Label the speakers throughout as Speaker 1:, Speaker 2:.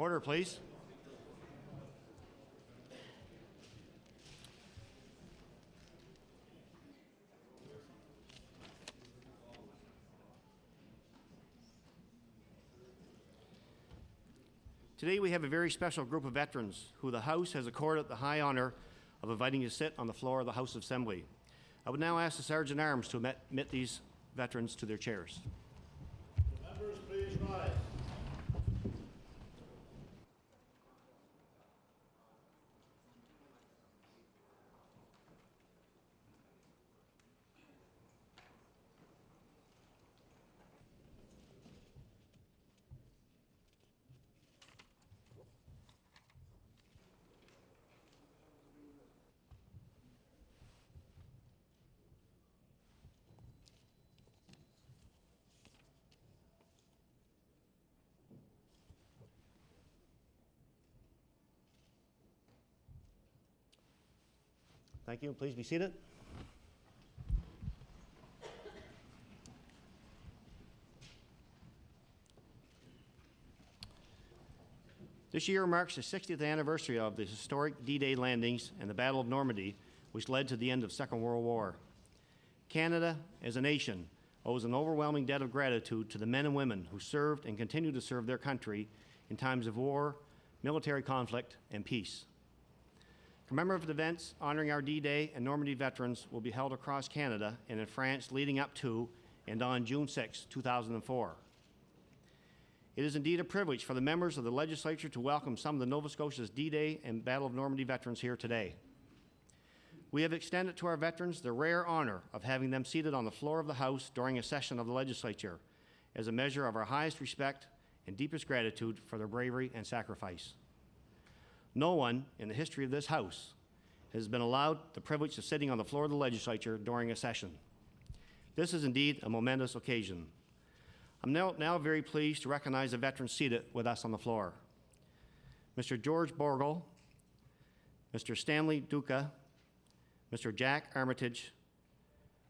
Speaker 1: Order, please. Today we have a very special group of veterans who the House has accorded the high honor of inviting to sit on the floor of the House of Assembly. I would now ask the Sergeant-at-Arms to admit these veterans to their chairs.
Speaker 2: Members, please rise.
Speaker 1: Thank you. Please be seated. This year marks the 60th anniversary of the historic D-Day landings and the Battle of Normandy, which led to the end of the Second World War. Canada, as a nation, owes an overwhelming debt of gratitude to the men and women who served and continue to serve their country in times of war, military conflict, and peace. Commemorative events honoring our D-Day and Normandy veterans will be held across Canada and in France leading up to and on June 6, 2004. It is indeed a privilege for the members of the legislature to welcome some of the Nova Scotia's D-Day and Battle of Normandy veterans here today. We have extended to our veterans the rare honor of having them seated on the floor of the House during a session of the legislature as a measure of our highest respect and deepest gratitude for their bravery and sacrifice. No one in the history of this House has been allowed the privilege of sitting on the floor of the legislature during a session. This is indeed a momentous occasion. I'm now very pleased to recognize the veterans seated with us on the floor. Mr. George Borgel, Mr. Stanley Duca, Mr. Jack Armitage,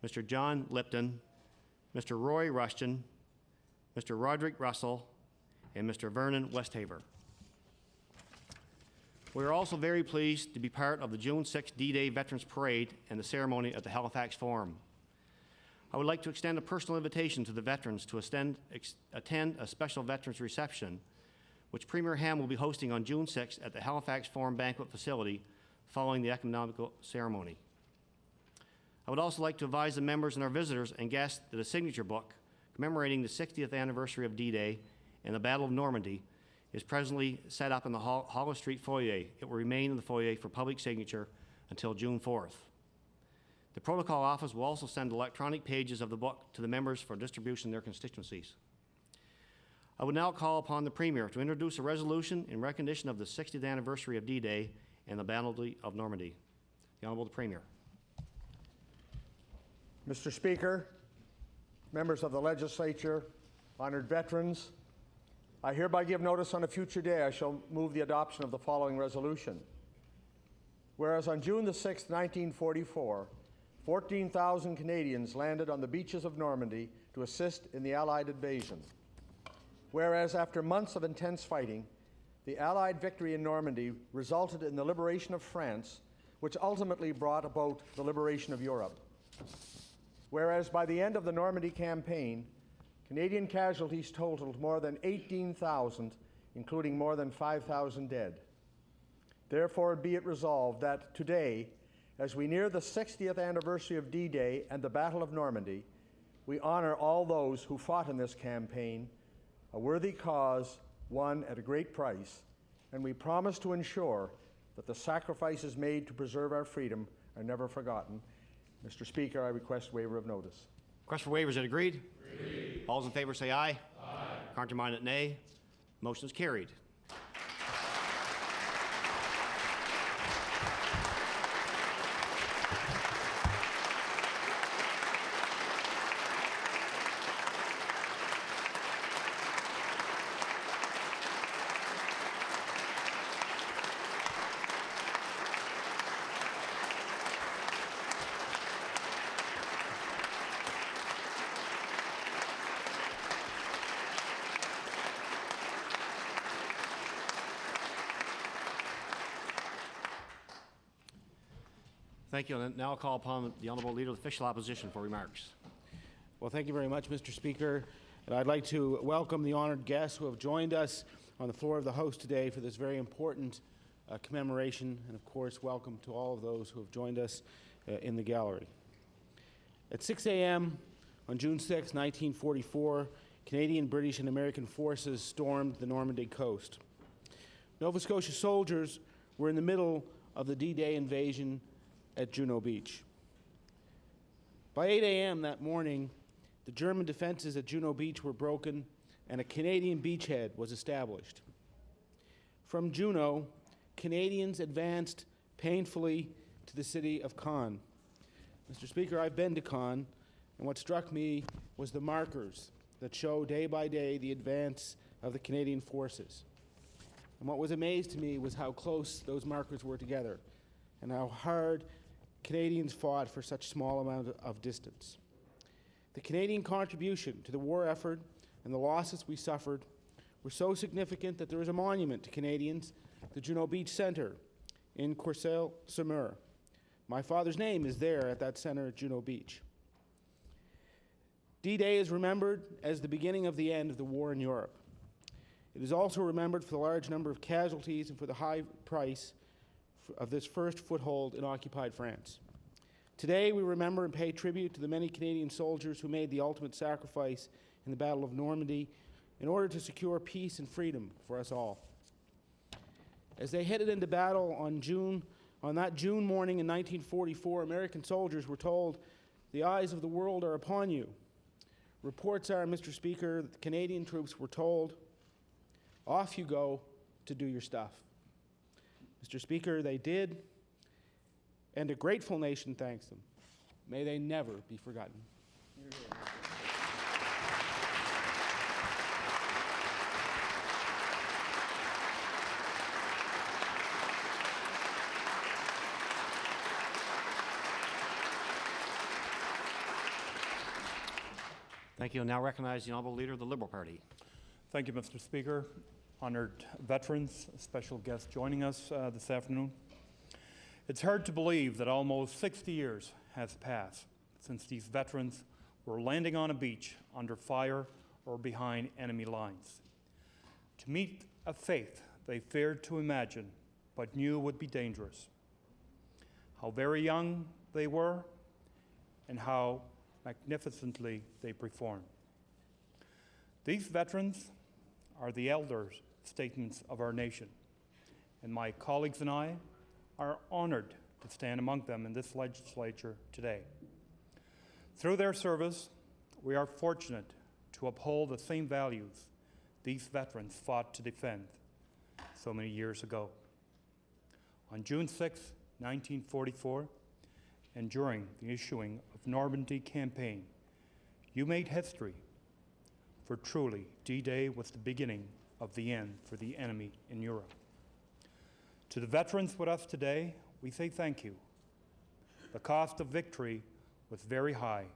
Speaker 1: Mr. John Lipton, Mr. Roy Rushton, Mr. Roderick Russell, and Mr. Vernon Westhaver. We are also very pleased to be part of the June 6 D-Day Veterans Parade and the ceremony at the Halifax Forum. I would like to extend a personal invitation to the veterans to attend a special veterans reception, which Premier Ham will be hosting on June 6 at the Halifax Forum Banquet Facility following the economical ceremony. I would also like to advise the members and our visitors and guests that a signature book commemorating the 60th anniversary of D-Day and the Battle of Normandy is presently set up in the Hollis Street foyer. It will remain in the foyer for public signature until June 4th. The protocol office will also send electronic pages of the book to the members for distribution in their constituencies. I would now call upon the Premier to introduce a resolution in recognition of the 60th anniversary of D-Day and the Battle of Normandy. The Honourable Premier.
Speaker 2: Mr. Speaker, members of the legislature, honored veterans, I hereby give notice on a future day I shall move the adoption of the following resolution. Whereas on June the 6th, 1944, 14,000 Canadians landed on the beaches of Normandy to assist in the Allied invasion. Whereas after months of intense fighting, the Allied victory in Normandy resulted in the liberation of France, which ultimately brought about the liberation of Europe. Whereas by the end of the Normandy campaign, Canadian casualties totaled more than 18,000, including more than 5,000 dead. Therefore, be it resolved that today, as we near the 60th anniversary of D-Day and the Battle of Normandy, we honor all those who fought in this campaign, a worthy cause won at a great price, and we promise to ensure that the sacrifices made to preserve our freedom are never forgotten. Mr. Speaker, I request waiver of notice.
Speaker 1: Request for waiver, is it agreed?
Speaker 2: Agreed.
Speaker 1: All those in favor say aye.
Speaker 2: Aye.
Speaker 1: Counterminded, nay. Motion is carried. Thank you. And now I'll call upon the Honourable Leader of the Official Opposition for remarks.
Speaker 3: Well, thank you very much, Mr. Speaker. And I'd like to welcome the honoured guests who have joined us on the floor of the House today for this very important commemoration. And of course, welcome to all of those who have joined us in the gallery. At 6 a.m. on June 6, 1944, Canadian, British, and American forces stormed the Normandy coast. Nova Scotia soldiers were in the middle of the D-Day invasion at Juno Beach. By 8 a.m. that morning, the German defenses at Juno Beach were broken and a Canadian beachhead was established. From Juno, Canadians advanced painfully to the city of Caen. Mr. Speaker, I've been to Caen, and what struck me was the markers that show day by day the advance of the Canadian forces. And what was amazed to me was how close those markers were together and how hard Canadians fought for such small amount of distance. The Canadian contribution to the war effort and the losses we suffered were so significant that there is a monument to Canadians, the Juno Beach Centre in Courcelles-sur-Mer. My father's name is there at that centre at Juno Beach. D-Day is remembered as the beginning of the end of the war in Europe. It is also remembered for the large number of casualties and for the high price of this first foothold in occupied France. Today, we remember and pay tribute to the many Canadian soldiers who made the ultimate sacrifice in the Battle of Normandy in order to secure peace and freedom for us all. As they headed into battle on that June morning in 1944, American soldiers were told, "The eyes of the world are upon you." Reports are, Mr. Speaker, that the Canadian troops were told, "Off you go to do your stuff." Mr. Speaker, they did, and a grateful nation thanks them. May they never be forgotten.
Speaker 1: Thank you. And now recognize the Honourable Leader of the Liberal Party.
Speaker 4: Thank you, Mr. Speaker. Honoured veterans, special guests joining us this afternoon. It's hard to believe that almost 60 years has passed since these veterans were landing on a beach under fire or behind enemy lines to meet a fate they feared to imagine but knew would be dangerous. How very young they were and how magnificently they performed. These veterans are the elder statesmen of our nation, and my colleagues and I are honored to stand among them in this legislature today. Through their service, we are fortunate to uphold the same values these veterans fought to defend so many years ago. On June 6, 1944, and during the issuing of Normandy campaign, you made history, for truly D-Day was the beginning of the end for the enemy in Europe. To the veterans with us today, we say thank you. The cost of victory was very high.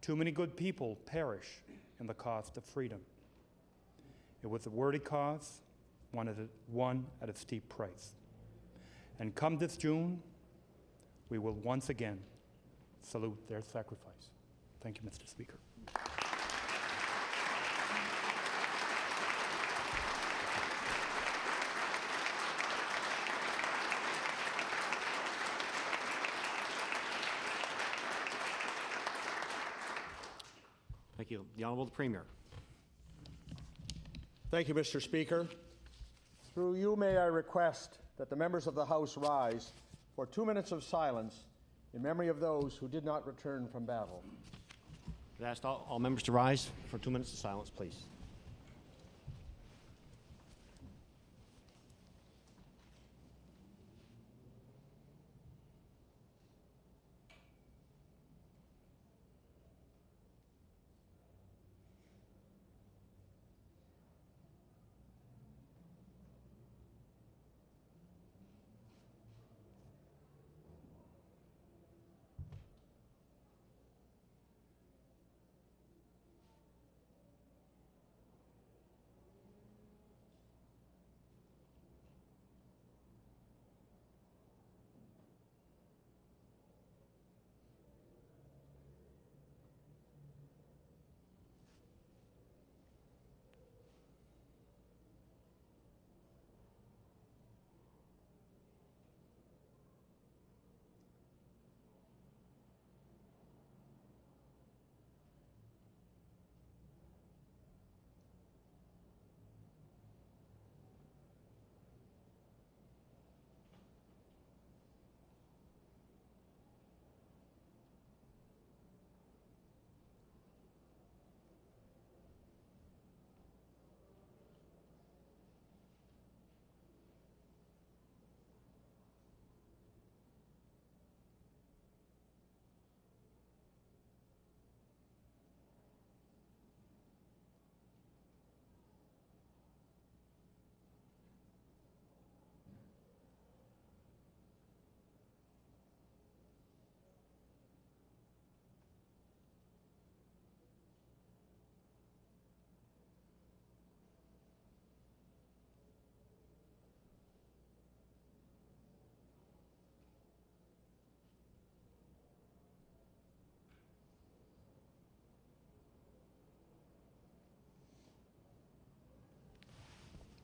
Speaker 4: Too many good people perish in the cost of freedom. It was a worthy cause, one at a steep price. And come this June, we will once again salute their sacrifice. Thank you, Mr. Speaker.
Speaker 1: Thank you. The Honourable Premier.
Speaker 2: Thank you, Mr. Speaker. Through you, may I request that the members of the House rise for 2 minutes of silence in memory of those who did not return from battle.
Speaker 1: I'd ask all members to rise for 2 minutes of silence, please.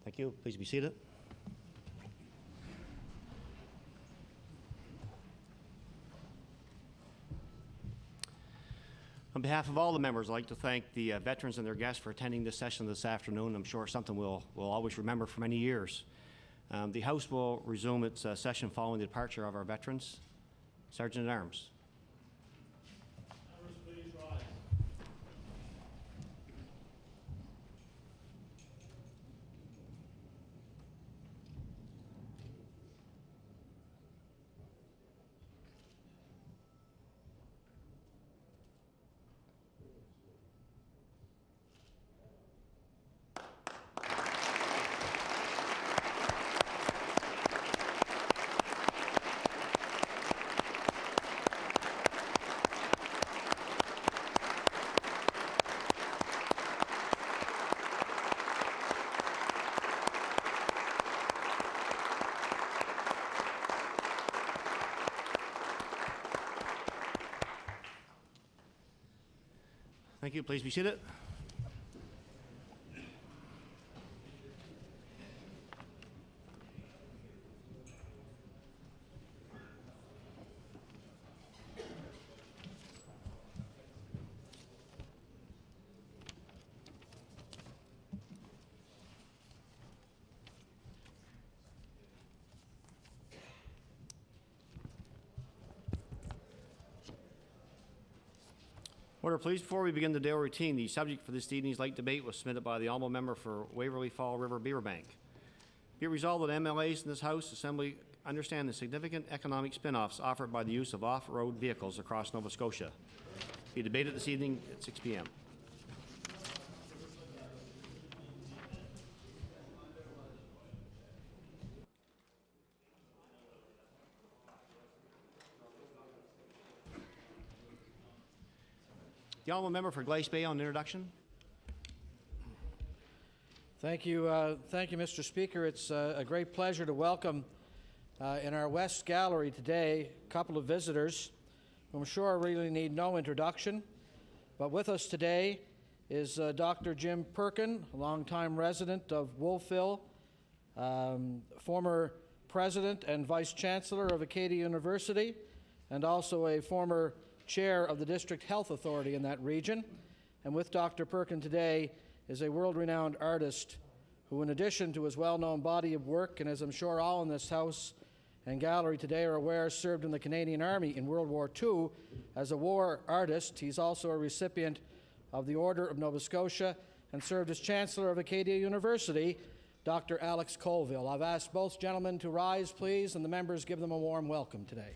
Speaker 1: Thank you. Please be seated. On behalf of all the members, I'd like to thank the veterans and their guests for attending this session this afternoon. I'm sure something we'll always remember for many years. The House will resume its session following the departure of our veterans. Sergeant at Arms.
Speaker 3: Members, please rise.
Speaker 1: Thank you. Please be seated. Order, please. Before we begin the daily routine, the subject for this evening's light debate was submitted by the honourable member for Waverly Fall River Beaverbank. Be it resolved that MLAs in this House Assembly understand the significant economic spin-offs offered by the use of off-road vehicles across Nova Scotia. Be debated this evening at 6 p.m. The honourable member for Glace Bay on introduction.
Speaker 5: Thank you, Mr. Speaker. It's a great pleasure to welcome in our West Gallery today a couple of visitors who I'm sure really need no introduction. But with us today is Dr. Jim Perkin, a longtime resident of Wolfville, former president and vice chancellor of Acadia University, and also a former chair of the District Health Authority in that region. And with Dr. Perkin today is a world-renowned artist who, in addition to his well-known body of work, and as I'm sure all in this house and gallery today are aware, served in the Canadian Army in World War II as a war artist. He's also a recipient of the Order of Nova Scotia and served as Chancellor of Acadia University, Dr. Alex Colville. I've asked both gentlemen to rise, please, and the members give them a warm welcome today.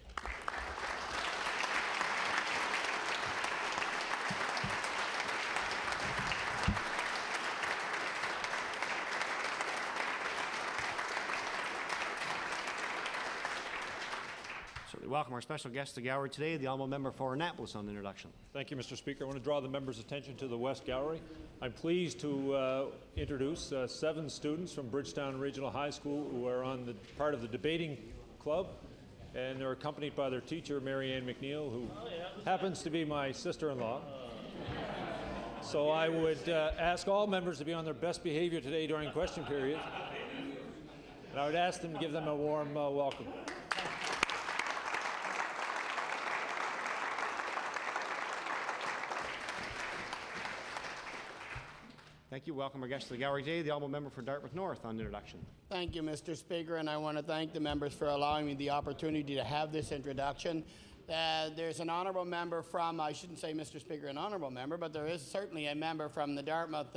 Speaker 1: Welcome our special guest to the gallery today, the honourable member for Annapolis on introduction.
Speaker 6: Thank you, Mr. Speaker. I want to draw the members' attention to the West Gallery. I'm pleased to introduce 7 students from Bridgetown Regional High School who are on the part of the debating club, and they're accompanied by their teacher, Mary Ann McNeil, who happens to be my sister-in-law. So I would ask all members to be on their best behavior today during question period, and I would ask them to give them a warm welcome.
Speaker 1: Thank you. Welcome our guest to the gallery today, the honourable member for Dartmouth North on introduction.
Speaker 7: Thank you, Mr. Speaker, and I want to thank the members for allowing me the opportunity to have this introduction. There's an honourable member from, I shouldn't say, Mr. Speaker, an honourable member, but there is certainly a member from the Dartmouth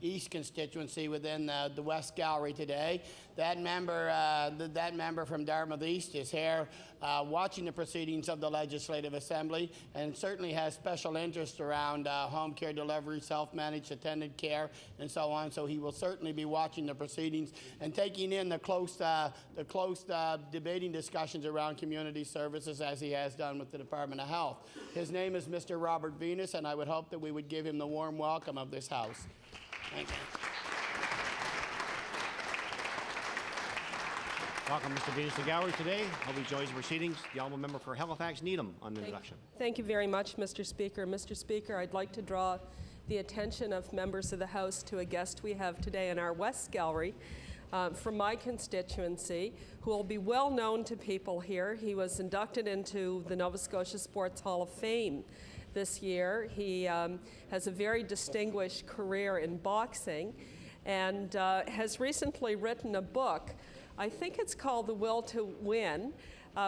Speaker 7: East constituency within the West Gallery today. That member from Dartmouth East is here watching the proceedings of the Legislative Assembly and certainly has special interest around home care delivery, self-managed attended care, and so on. So he will certainly be watching the proceedings and taking in the close debating discussions around community services as he has done with the Department of Health. His name is Mr. Robert Venus, and I would hope that we would give him the warm welcome of this House. Thank you.
Speaker 1: Welcome, Mr. Venus, to the gallery today. Hope he enjoys the proceedings. The honourable member for Halifax Needham on introduction.
Speaker 8: Thank you very much, Mr. Speaker. Mr. Speaker, I'd like to draw the attention of members of the House to a guest we have today in our West Gallery. from my constituency who will be well known to people here. He was inducted into the Nova Scotia Sports Hall of Fame this year. He has a very distinguished career in boxing and has recently written a book. I think it's called The Will to Win,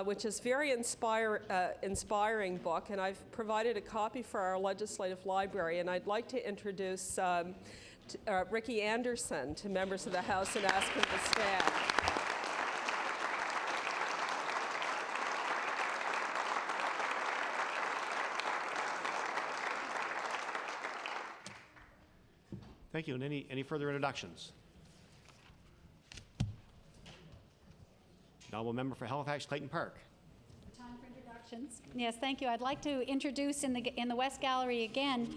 Speaker 8: which is a very inspiring book, and I've provided a copy for our legislative library, and I'd like to introduce Ricky Anderson to members of the House and ask him to stand.
Speaker 1: Thank you. And any further introductions? Honourable Member for Halifax Clayton Park.
Speaker 9: Time for introductions. Yes, thank you. I'd like to introduce in the West Gallery again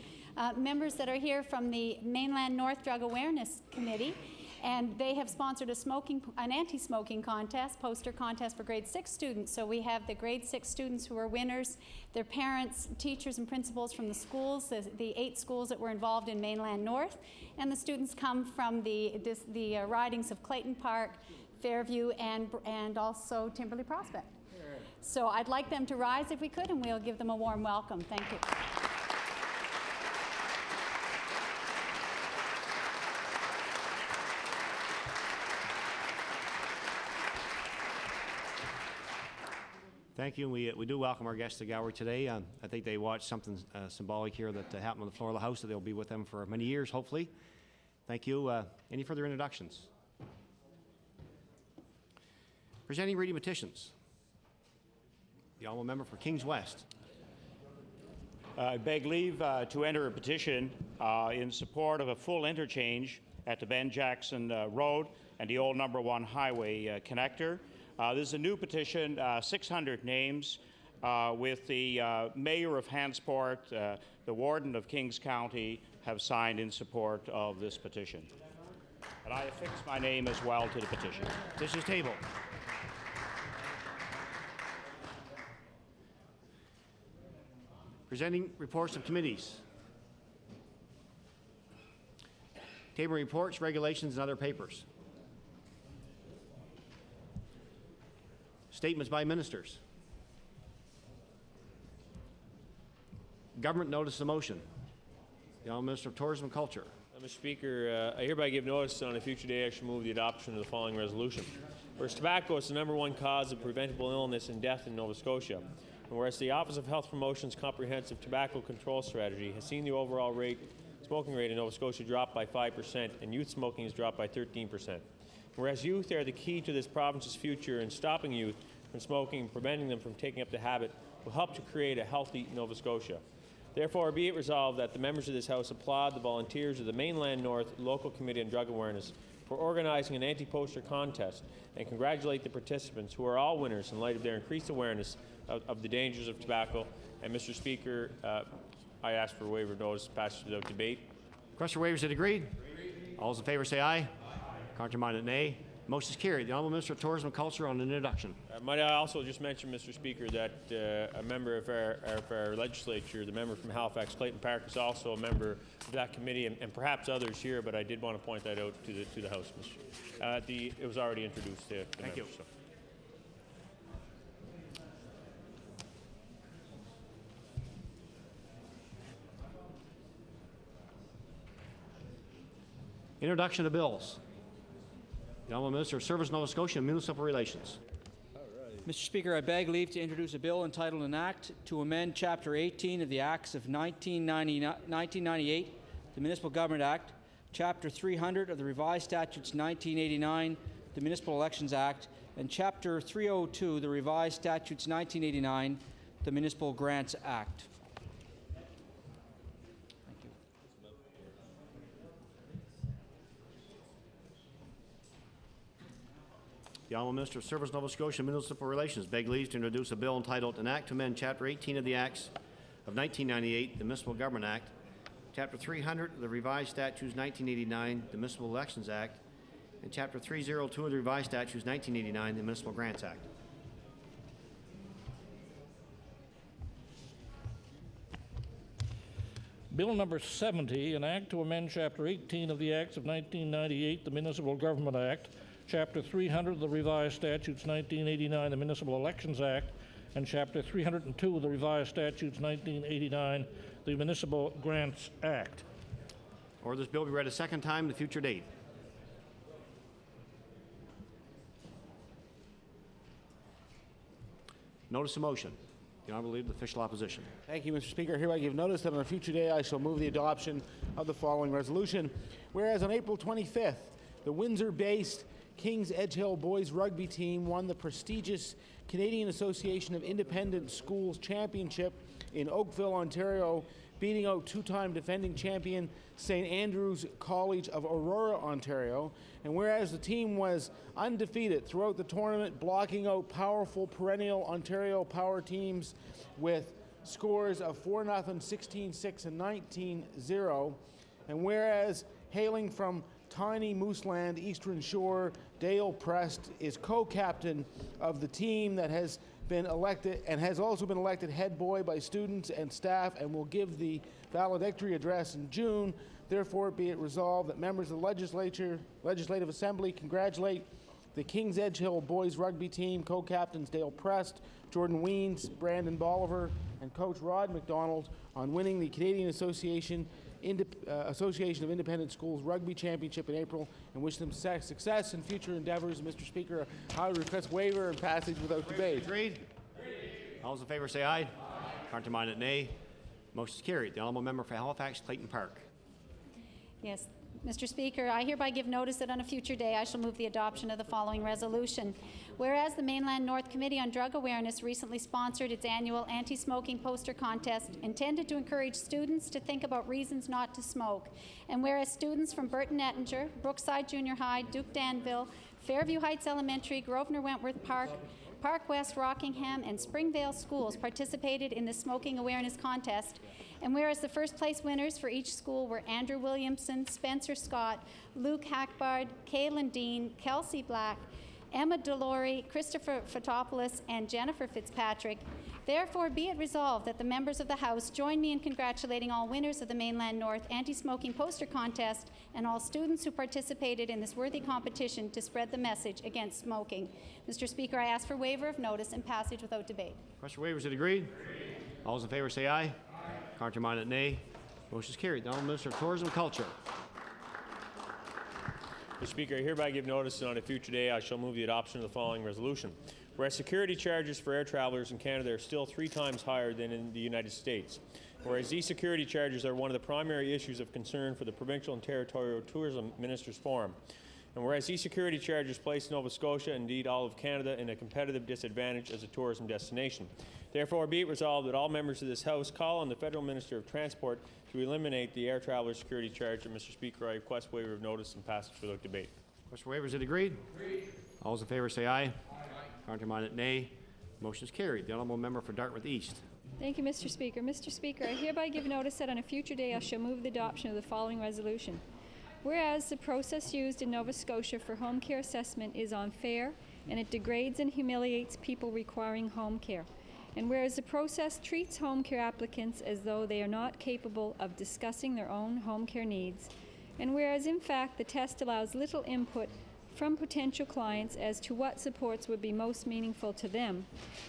Speaker 9: members that are here from the Mainland North Drug Awareness Committee, and they have sponsored an anti-smoking contest, poster contest for grade 6 students. So we have the grade 6 students who are winners, their parents, teachers, and principals from the schools, the 8 schools that were involved in Mainland North, and the students come from the ridings of Clayton Park, Fairview, and also Timberley Prospect. So I'd like them to rise if we could, and we'll give them a warm welcome. Thank you.
Speaker 1: Thank you. We do welcome our guests to the gallery today. I think they watched something symbolic here that happened on the floor of the House, that they'll be with them for many years, hopefully. Thank you. Any further introductions? Presenting reading petitions. The Honourable Member for Kings West.
Speaker 10: I beg leave to enter a petition in support of a full interchange at the Ben Jackson Road and the old number 1 highway connector. This is a new petition, 600 names, with the Mayor of Hansport, the Warden of Kings County have signed in support of this petition. And I affix my name as well to the petition.
Speaker 1: Petition is tabled. Presenting reports of committees. Tabling reports, regulations, and other papers. Statements by ministers. Government notice of motion. The Honourable Minister of Tourism and Culture.
Speaker 6: Mr. Speaker, I hereby give notice on a future day I shall move the adoption of the following resolution. Whereas tobacco is the #1 cause of preventable illness and death in Nova Scotia, and whereas the Office of Health Promotion's comprehensive tobacco control strategy has seen the overall smoking rate in Nova Scotia drop by 5% and youth smoking has dropped by 13%. Whereas youth are the key to this province's future, and stopping youth from smoking and preventing them from taking up the habit will help to create a healthy Nova Scotia. Therefore, be it resolved that the members of this House applaud the volunteers of the Mainland North Local Committee on Drug Awareness for organizing an anti-poster contest, and congratulate the participants, who are all winners in light of their increased awareness of the dangers of tobacco. And Mr. Speaker, I ask for waiver of notice, passage without debate.
Speaker 1: Request for waivers is agreed. All those in favour say aye. Contrary-minded, nay. Motion is carried. The Honourable Minister of Tourism and Culture on an introduction.
Speaker 6: Might I also just mention, Mr. Speaker, that a member of our legislature, the member from Halifax Clayton Park, is also a member of that committee, and perhaps others here, but I did want to point that out to the House, Mr. It was already introduced to the
Speaker 1: Thank
Speaker 6: members,
Speaker 1: you.
Speaker 6: so.
Speaker 1: Introduction of bills. The Honourable Minister of Service, Nova Scotia and Municipal Relations.
Speaker 5: Mr. Speaker, I beg leave to introduce a bill entitled An Act to amend Chapter 18 of the Acts of 1998, the Municipal Government Act, Chapter 300 of the Revised Statutes 1989, the Municipal Elections Act, and Chapter 302, the Revised Statutes 1989, the Municipal Grants Act.
Speaker 1: The Honourable Minister of Service, Nova Scotia and Municipal Relations beg leave to introduce a bill entitled An Act to amend Chapter 18 of the Acts of 1998, the Municipal Government Act, Chapter 300 of the Revised Statutes 1989, the Municipal Elections Act, and Chapter 302 of the Revised Statutes 1989, the Municipal Grants Act.
Speaker 11: Bill number 70, an act to amend Chapter 18 of the Acts of 1998, the Municipal Government Act, Chapter 300 of the Revised Statutes 1989, the Municipal Elections Act, and Chapter 302 of the Revised Statutes 1989, the Municipal Grants Act.
Speaker 1: Order this bill be read a second time to future date. Notice of motion. The Honorable Leader of the Official Opposition.
Speaker 3: Thank you, Mr. Speaker. Hereby give notice that on a future day I shall move the adoption of the following resolution. Whereas on April 25th, the Windsor-based Kings Edgehill boys rugby team won the prestigious Canadian Association of Independent Schools Championship in Oakville, Ontario, beating out two-time defending champion St. Andrew's College of Aurora, Ontario. And whereas the team was undefeated throughout the tournament, blocking out powerful perennial Ontario power teams with scores of 4-0, 16-6, and 19-0. And whereas hailing from tiny Mooseland, Eastern Shore, Dale Prest is co-captain of the team that has been elected and has also been elected head boy by students and staff and will give the valedictory address in June. Therefore, be it resolved that members of the Legislative Assembly congratulate the Kings Edgehill boys rugby team co-captains Dale Prest, Jordan Weens, Brandon Bolivar, and coach Rod McDonald on winning the Canadian Association of Independent Schools Rugby Championship in April, and wish them success in future endeavors. Mr. Speaker, I would request waiver and passage without debate.
Speaker 1: Agreed. All those in favor say aye. Counterminded nay. Motion is carried. The Honourable Member for Halifax Clayton Park.
Speaker 9: Yes, Mr. Speaker, I hereby give notice that on a future day I shall move the adoption of the following resolution. Whereas the Mainland North Committee on Drug Awareness recently sponsored its annual anti-smoking poster contest intended to encourage students to think about reasons not to smoke. And whereas students from Burton Ettinger, Brookside Junior High, Duke Danville, Fairview Heights Elementary, Grosvenor Wentworth Park, Park West Rockingham, and Springvale schools participated in the smoking awareness contest. And whereas the first place winners for each school were Andrew Williamson, Spencer Scott, Luke Hackbard, Kaylin Dean, Kelsey Black, Emma Delory, Christopher Fotopoulos, and Jennifer Fitzpatrick, therefore be it resolved that the members of the House join me in congratulating all winners of the Mainland North Anti-Smoking Poster Contest and all students who participated in this worthy competition to spread the message against smoking. Mr. Speaker, I ask for waiver of notice and passage without debate.
Speaker 1: Question for waiver, is it agreed? All those in favor say aye. Counterminded nay. Motion is carried. The Honourable Minister of Tourism and Culture.
Speaker 6: Mr. Speaker, I hereby give notice that on a future day I shall move the adoption of the following resolution. Whereas security charges for air travelers in Canada are still 3 times higher than in the United States. Whereas these security charges are one of the primary issues of concern for the Provincial and Territorial Tourism Ministers Forum. And whereas these security charges place Nova Scotia, and indeed all of Canada, in a competitive disadvantage as a tourism destination. Therefore, be it resolved that all members of this House call on the Federal Minister of Transport to eliminate the air traveler security charge. And Mr. Speaker, I request waiver of notice and passage without debate.
Speaker 1: Question for waiver, is it agreed? Agreed. All those in favor say aye. Counterminded nay. Motion is carried. The Honourable Member for Dartmouth East.
Speaker 12: Thank you, Mr. Speaker. Mr. Speaker, I hereby give notice that on a future day I shall move the adoption of the following resolution. Whereas the process used in Nova Scotia for home care assessment is unfair and it degrades and humiliates people requiring home care. And whereas the process treats home care applicants as though they are not capable of discussing their own home care needs, and whereas in fact the test allows little input from potential clients as to what supports would be most meaningful to them,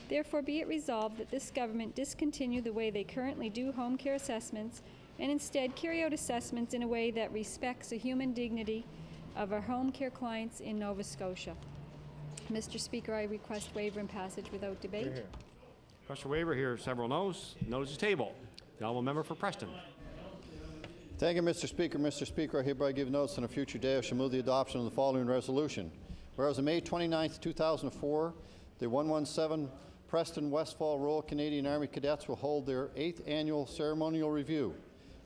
Speaker 12: therefore be it resolved that this government discontinue the way they currently do home care assessments and instead carry out assessments in a way that respects the human dignity of our home care clients in Nova Scotia. Mr. Speaker, I request waiver and passage without debate.
Speaker 1: Here. Question for waiver, here are several noes. Notice is tabled. The Honourable Member for Preston.
Speaker 13: Thank you, Mr. Speaker. Mr. Speaker, I hereby give notice on a future day I shall move the adoption of the following resolution. Whereas on May 29, 2004, the 117 Preston Westfall Royal Canadian Army Cadets will hold their 8th annual ceremonial review.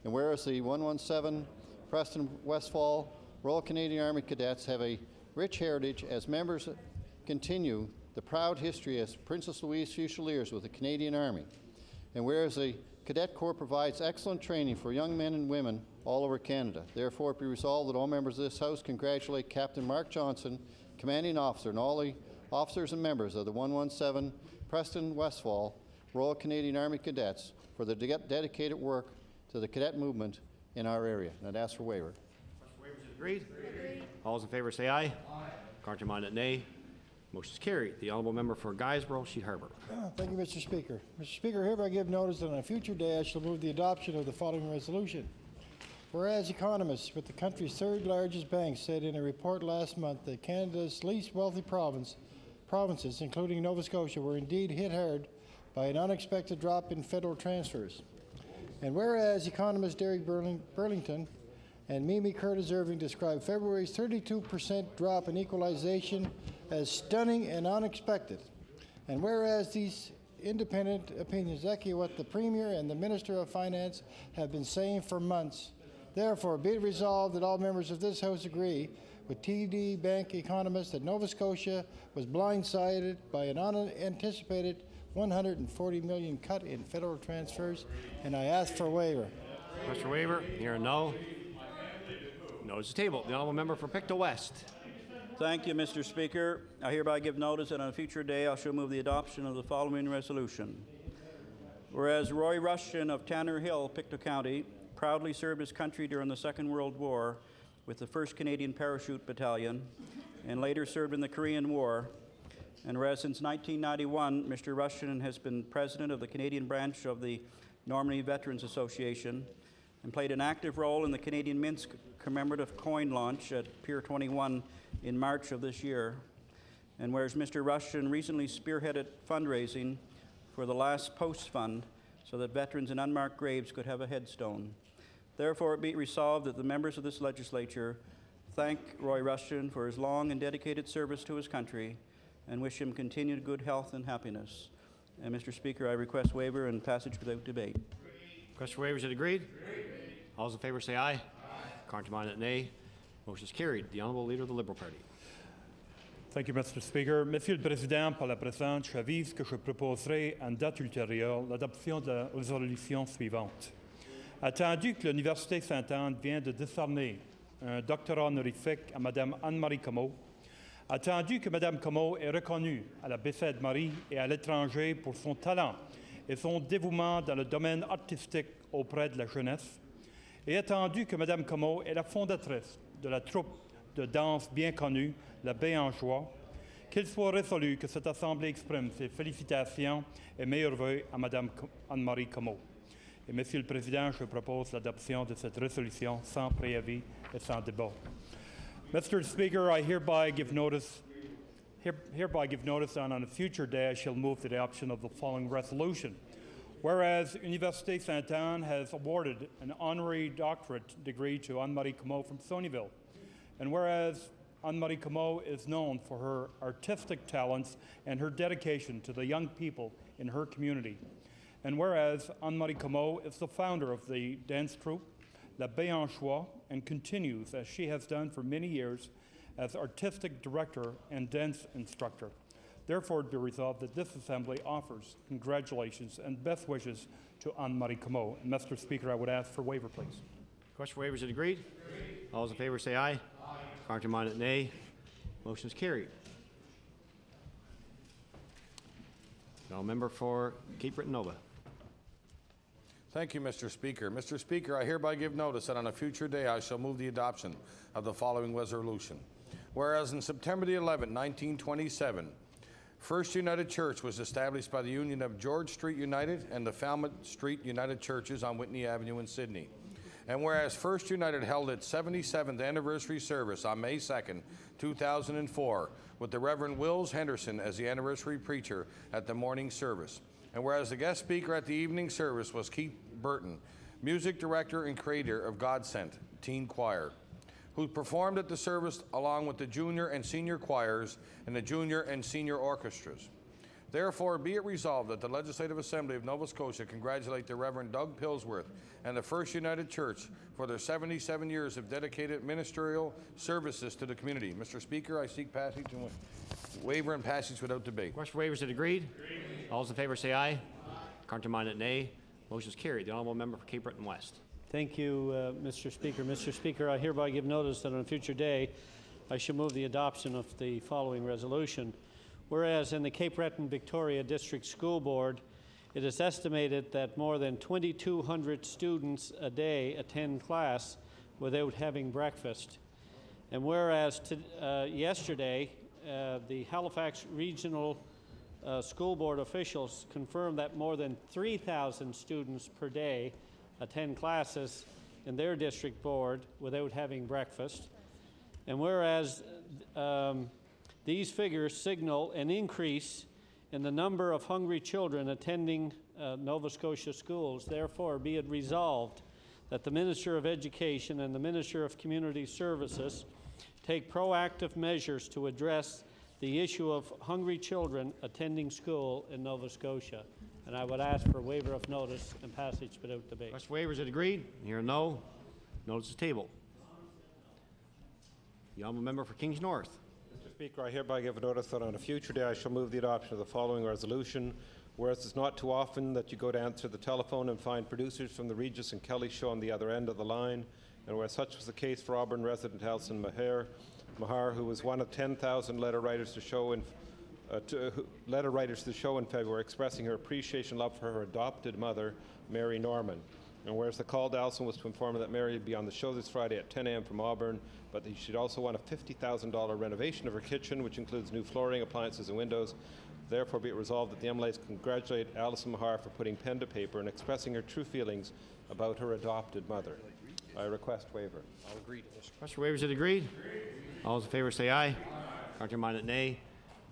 Speaker 13: And whereas the 117 Preston Westfall Royal Canadian Army Cadets have a rich heritage as members continue the proud history as Princess Louise Fusiliers with the Canadian Army. And whereas the Cadet Corps provides excellent training for young men and women all over Canada. Therefore, it be resolved that all members of this House congratulate Captain Mark Johnson, Commanding Officer, and all the officers and members of the 117 Preston Westfall Royal Canadian Army Cadets for their dedicated work to the cadet movement in our area. And I'd ask for waiver.
Speaker 1: Waiver is agreed. Agreed. All those in favor say aye. Aye. Contraminded, nay. Motion is carried. The honourable member for Guysborough, Sheet Harbour.
Speaker 14: Thank you, Mr. Speaker. Mr. Speaker, hereby give notice that on a future day I shall move the adoption of the following resolution. Whereas economists with the country's third largest bank said in a report last month that Canada's least wealthy provinces, including Nova Scotia, were indeed hit hard by an unexpected drop in federal transfers. And whereas economist Derek Burlington and Mimi Curtis Irving described February's 32% drop in equalization as stunning and unexpected. And whereas these independent opinions echo what the Premier and the Minister of Finance have been saying for months, therefore be it resolved that all members of this House agree with TD Bank economists that Nova Scotia was blindsided by an unanticipated $140 million cut in federal transfers, and I ask for waiver.
Speaker 1: Request for waiver. Hearing no. Notice is tabled. The honourable member for Pictou West.
Speaker 15: Thank you, Mr. Speaker. I hereby give notice that on a future day I shall move the adoption of the following resolution. Whereas Roy Rushton of Tanner Hill, Pictou County, proudly served his country during the Second World War with the 1st Canadian Parachute Battalion and later served in the Korean War. And whereas since 1991, Mr. Rushton has been president of the Canadian branch of the Normandy Veterans Association and played an active role in the Canadian Minsk commemorative coin launch at Pier 21 in March of this year. And whereas Mr. Rushton recently spearheaded fundraising for the Last Post Fund so that veterans in unmarked graves could have a headstone. Therefore, it be resolved that the members of this legislature thank Roy Rushton for his long and dedicated service to his country and wish him continued good health and happiness. And Mr. Speaker, I request waiver and passage without debate.
Speaker 1: Request for waiver is agreed. All those in favour say aye. Contraminded, nay. Motion is carried. The honourable leader of the Liberal Party.
Speaker 4: Thank you, Mr. Speaker. Monsieur le Président, par la présente, j'avise que je proposerai à une date ultérieure l'adoption de la résolution suivante. Attendu que l'Université Sainte-Anne vient de décerner un doctorat honorifique à Mme Anne-Marie Comeau, attendu que Mme Comeau est reconnue à la Baie-Sainte-Marie et à l'étranger pour son talent et son dévouement dans le domaine artistique auprès de la jeunesse, et attendu que Mme Comeau est la fondatrice de la troupe de danse bien connue, la Baie en Joie, qu'il soit résolu que cette Assemblée exprime ses félicitations et meilleurs vœux à Mme Anne-Marie Comeau. Et Monsieur le Président, je propose l'adoption de cette résolution sans préavis et sans débat. Mr. Speaker, I hereby give notice that on a future day I shall move the adoption of the following resolution. Whereas Université Sainte-Anne has awarded an honorary doctorate degree to Anne-Marie Comeau from Sonyville, and whereas Anne-Marie Comeau is known for her artistic talents and her dedication to the young people in her community, and whereas Anne-Marie Comeau is the founder of the dance troupe La Baie en Joie and continues, as she has done for many years, as artistic director and dance instructor. Therefore, it be resolved that this Assembly offers congratulations and best wishes to Anne-Marie Comeau. And Mr. Speaker, I would ask for waiver, please.
Speaker 1: Question for waiver is agreed. All those in favour say aye. Contraminded, nay. Motion is carried. Now, member for Cape Breton Nova.
Speaker 2: Thank you, Mr. Speaker. Mr. Speaker, I hereby give notice that on a future day I shall move the adoption of the following resolution. Whereas on September the 11th, 1927, First United Church was established by the union of George Street United and the Falmouth Street United Churches on Whitney Avenue in Sydney. And whereas First United held its 77th anniversary service on May 2nd, 2004, with the Reverend Wills Henderson as the anniversary preacher at the morning service. And whereas the guest speaker at the evening service was Keith Burton, music director and creator of God Sent Teen Choir, who performed at the service along with the junior and senior choirs and the junior and senior orchestras. Therefore, be it resolved that the Legislative Assembly of Nova Scotia congratulate the Reverend Doug Pillsworth and the First United Church for their 77 years of dedicated ministerial services to the community. Mr. Speaker, I seek passage and waiver and passage without debate.
Speaker 1: Question for waiver is agreed. All those in favour say aye. Contraminded, nay. Motion is carried. The honourable member for Cape Breton West.
Speaker 16: Thank you, Mr. Speaker. Mr. Speaker, I hereby give notice that on a future day I shall move the adoption of the following resolution. Whereas in the Cape Breton Victoria District School Board, it is estimated that more than 2,200 students a day attend class without having breakfast. And whereas yesterday, the Halifax Regional School Board officials confirmed that more than 3,000 students per day attend classes in their district board without having breakfast. And whereas these figures signal an increase in the number of hungry children attending Nova Scotia schools, therefore be it resolved that the Minister of Education and the Minister of Community Services take proactive measures to address the issue of hungry children attending school in Nova Scotia. And I would ask for waiver of notice and passage without debate.
Speaker 1: Request waiver, is it agreed? Here no. Notice is tabled. The honourable member for Kings North.
Speaker 17: Mr. Speaker, I hereby give notice that on a future day I shall move the adoption of the following resolution. Whereas it's not too often that you go to answer the telephone and find producers from the Regis and Kelly show on the other end of the line, and where such was the case for Auburn resident Alison Mahar, who was one of 10,000 letter writers to the show in February, expressing her appreciation and love for her adopted mother, Mary Norman. And whereas the call to Alison was to inform her that Mary would be on the show this Friday at 10 a.m. from Auburn, but that she'd also want a $50,000 renovation of her kitchen, which includes new flooring, appliances, and windows. Therefore, be it resolved that the MLAs congratulate Alison Mahar for putting pen to paper and expressing her true feelings about her adopted mother. I request waiver.
Speaker 1: I'll agree to this. Request for waiver, is it agreed? All those in favor say aye. Contrary-minded, nay.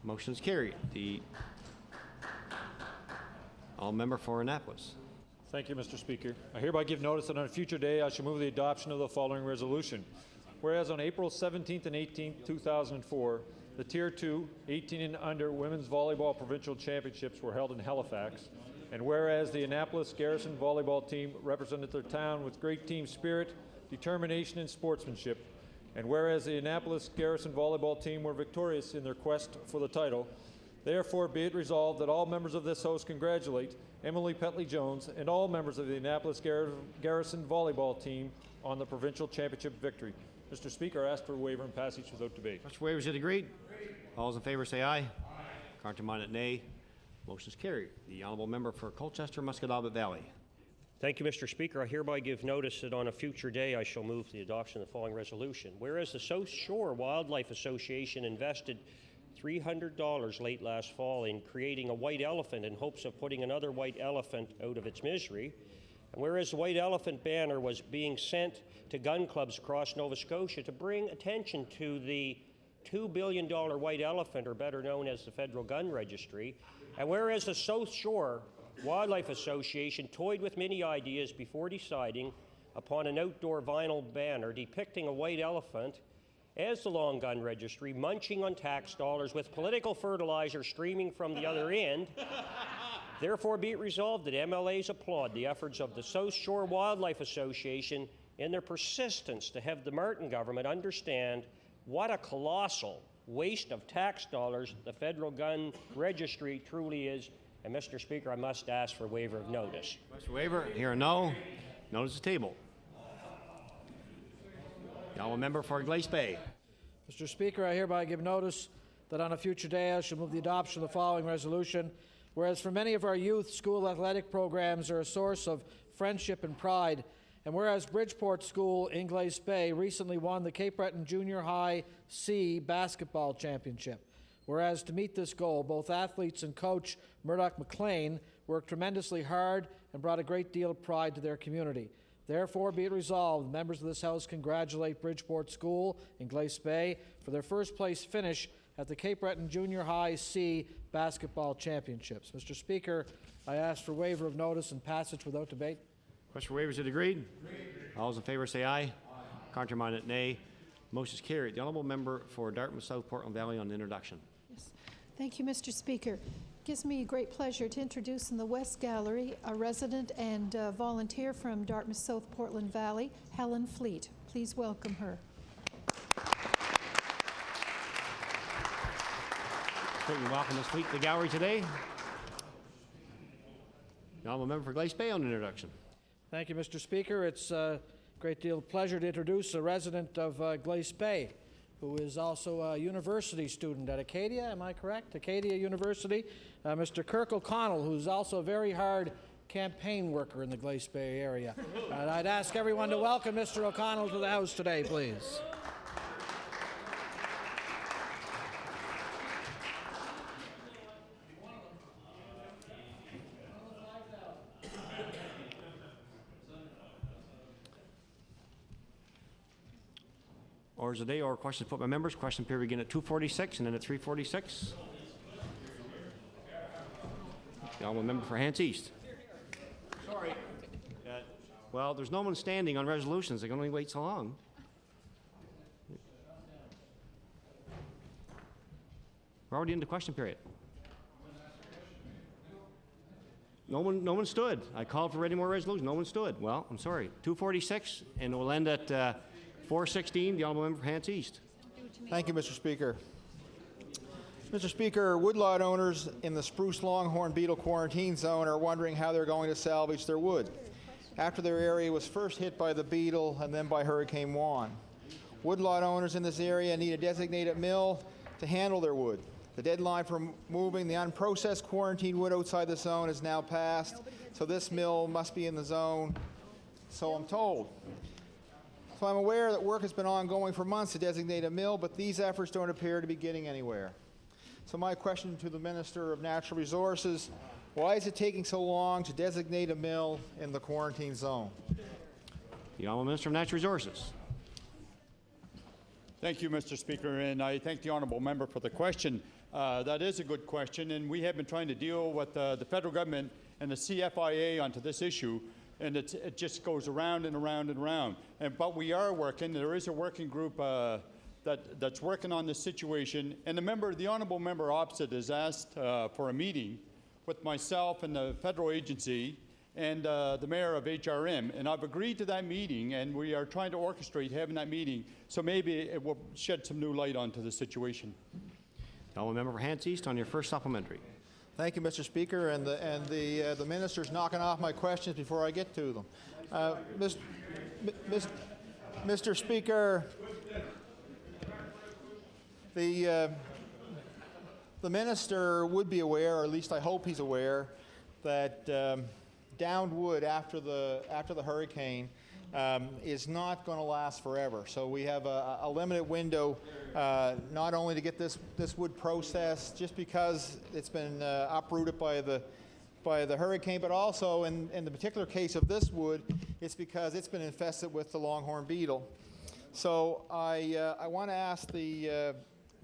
Speaker 1: Motion is carried. The member for Annapolis.
Speaker 6: Thank you, Mr. Speaker. I hereby give notice that on a future day I shall move the adoption of the following resolution. Whereas on April 17th and 18th, 2004, the Tier 2, 18 and under Women's Volleyball Provincial Championships were held in Halifax, and whereas the Annapolis Garrison volleyball team represented their town with great team spirit, determination, and sportsmanship, and whereas the Annapolis Garrison volleyball team were victorious in their quest for the title, therefore be it resolved that all members of this House congratulate Emily Petley-Jones and all members of the Annapolis Garrison volleyball team on the provincial championship victory. Mr. Speaker, I ask for waiver and passage without debate.
Speaker 1: Request for waiver, is it agreed? All those in favor say aye. Contrary-minded, nay. Motion is carried. The honourable member for Colchester, Musquodoboit Valley.
Speaker 18: Thank you, Mr. Speaker. I hereby give notice that on a future day I shall move the adoption of the following resolution. Whereas the South Shore Wildlife Association invested $300 late last fall in creating a white elephant in hopes of putting another white elephant out of its misery, and whereas the white elephant banner was being sent to gun clubs across Nova Scotia to bring attention to the $2 billion white elephant, or better known as the Federal Gun Registry, and whereas the South Shore Wildlife Association toyed with many ideas before deciding upon an outdoor vinyl banner depicting a white elephant as the long gun registry munching on tax dollars with political fertilizer streaming from the other end, therefore be it resolved that MLAs applaud the efforts of the South Shore Wildlife Association in their persistence to have the Martin government understand what a colossal waste of tax dollars the Federal Gun Registry truly is. And Mr. Speaker, I must ask for waiver of notice.
Speaker 1: Request for waiver, here no. Notice is tabled. The honourable member for Glace Bay.
Speaker 5: Mr. Speaker, I hereby give notice that on a future day I shall move the adoption of the following resolution. Whereas for many of our youth, school athletic programs are a source of friendship and pride, and whereas Bridgeport School in Glace Bay recently won the Cape Breton Junior High C basketball championship. Whereas to meet this goal, both athletes and coach Murdoch McLean worked tremendously hard and brought a great deal of pride to their community. Therefore, be it resolved, members of this House congratulate Bridgeport School in Glace Bay for their first place finish at the Cape Breton Junior High C basketball championships. Mr. Speaker, I ask for waiver of notice and passage without debate.
Speaker 1: Question for waiver, is it agreed? All those in favor say aye. Contrary-minded, nay. Motion is carried. The honourable member for Dartmouth South Portland Valley on the introduction.
Speaker 19: Yes. Thank you, Mr. Speaker. It gives me great pleasure to introduce in the West Gallery a resident and volunteer from Dartmouth South Portland Valley, Helen Fleet. Please welcome her.
Speaker 1: Certainly welcome Ms. Fleet to the gallery today. The honourable member for Glace Bay on the introduction.
Speaker 5: Thank you, Mr. Speaker. It's a great deal of pleasure to introduce a resident of Glace Bay, who is also a university student at Acadia, am I correct? Acadia University. Mr. Kirk O'Connell, who's also a very hard campaign worker in the Glace Bay area. And I'd ask everyone to welcome Mr. O'Connell to the House today, please.
Speaker 1: Orders of the day or questions put by members. Question period begin at 2:46 and then at 3:46. The honourable member for Hants East. Sorry. Well, there's no one standing on resolutions. They can only wait so long. We're already into question period. No one stood. I called for reading more resolutions. No one stood. Well, I'm sorry. 2:46, and it will end at 4:16. The honourable member for Hants East.
Speaker 20: Thank you, Mr. Speaker. Mr. Speaker, woodlot owners in the Spruce Longhorn Beetle Quarantine Zone are wondering how they're going to salvage their wood after their area was first hit by the beetle and then by Hurricane Juan. Woodlot owners in this area need a designated mill to handle their wood. The deadline for moving the unprocessed quarantine wood outside the zone is now passed, so this mill must be in the zone, so I'm told. So I'm aware that work has been ongoing for months to designate a mill, but these efforts don't appear to be getting anywhere. So my question to the Minister of Natural Resources, why is it taking so long to designate a mill in the quarantine zone?
Speaker 1: The Honourable Minister of Natural Resources.
Speaker 21: Thank you, Mr. Speaker, and I thank the honourable member for the question. That is a good question, and we have been trying to deal with the federal government and the CFIA onto this issue, and it just goes around and around and around. But we are working. There is a working group that's working on this situation, and the honourable member opposite has asked for a meeting with myself and the federal agency and the mayor of HRM, and I've agreed to that meeting, and we are trying to orchestrate having that meeting, so maybe it will shed some new light onto the situation.
Speaker 1: The honourable member for Hants East on your first supplementary.
Speaker 20: Thank you, Mr. Speaker, and the minister's knocking off my questions before I get to them. Mr. Speaker, the minister would be aware, or at least I hope he's aware, that downed wood after the hurricane is not going to last forever. So we have a limited window not only to get this wood processed just because it's been uprooted by the hurricane, but also in the particular case of this wood, it's because it's been infested with the longhorn beetle. So I want to ask the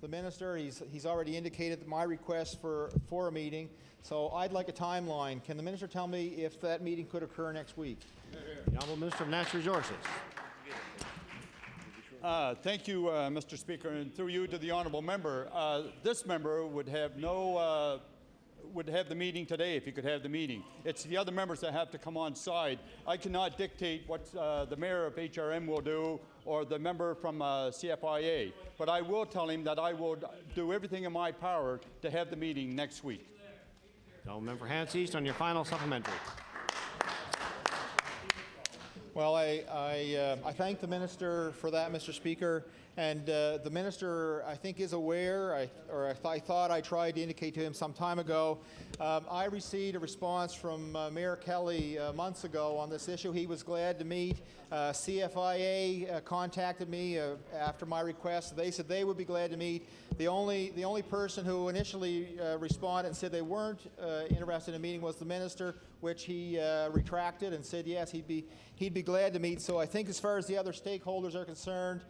Speaker 20: minister, he's already indicated my request for a meeting, so I'd like a timeline. Can the minister tell me if that meeting could occur next week?
Speaker 1: The Honourable Minister of Natural Resources.
Speaker 21: Thank you, Mr. Speaker, and through you to the honourable member. This member would have the meeting today if he could have the meeting. It's the other members that have to come on side. I cannot dictate what the mayor of HRM will do or the member from CFIA, but I will tell him that I will do everything in my power to have the meeting next week.
Speaker 1: The honourable member for Hants East on your final supplementary.
Speaker 20: Well, I thank the minister for that, Mr. Speaker, and the minister, I think, is aware, I thought I tried to indicate to him some time ago. I received a response from Mayor Kelly months ago on this issue. He was glad to meet. CFIA contacted me after my request. They said they would be glad to meet. The only person who initially responded and said they weren't interested in meeting was the minister, which he retracted and said yes, he'd be glad to meet. So I think as far as the other stakeholders are concerned,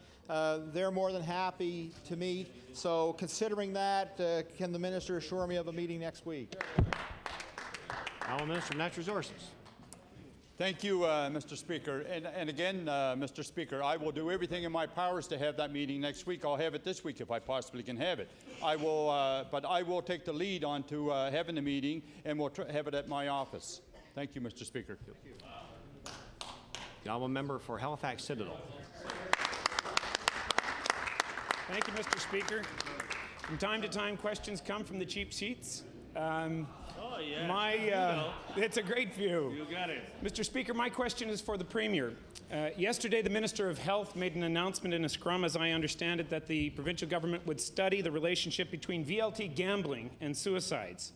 Speaker 20: they're more than happy to meet. So considering that, can the minister assure me of a meeting next week?
Speaker 1: Honourable Minister of Natural Resources.
Speaker 21: Thank you, Mr. Speaker. And again, Mr. Speaker, I will do everything in my powers to have that meeting next week. I'll have it this week if I possibly can have it. But I will take the lead on to having the meeting, and we'll have it at my office. Thank you, Mr. Speaker.
Speaker 1: The honourable member for Halifax Citadel.
Speaker 22: Thank you, Mr. Speaker. From time to time, questions come from the cheap seats.
Speaker 11: Oh, yeah.
Speaker 22: It's a great view.
Speaker 11: You got it.
Speaker 22: Mr. Speaker, my question is for the Premier. Yesterday, the Minister of Health made an announcement in a scrum, as I understand it, that the provincial government would study the relationship between VLT gambling and suicides.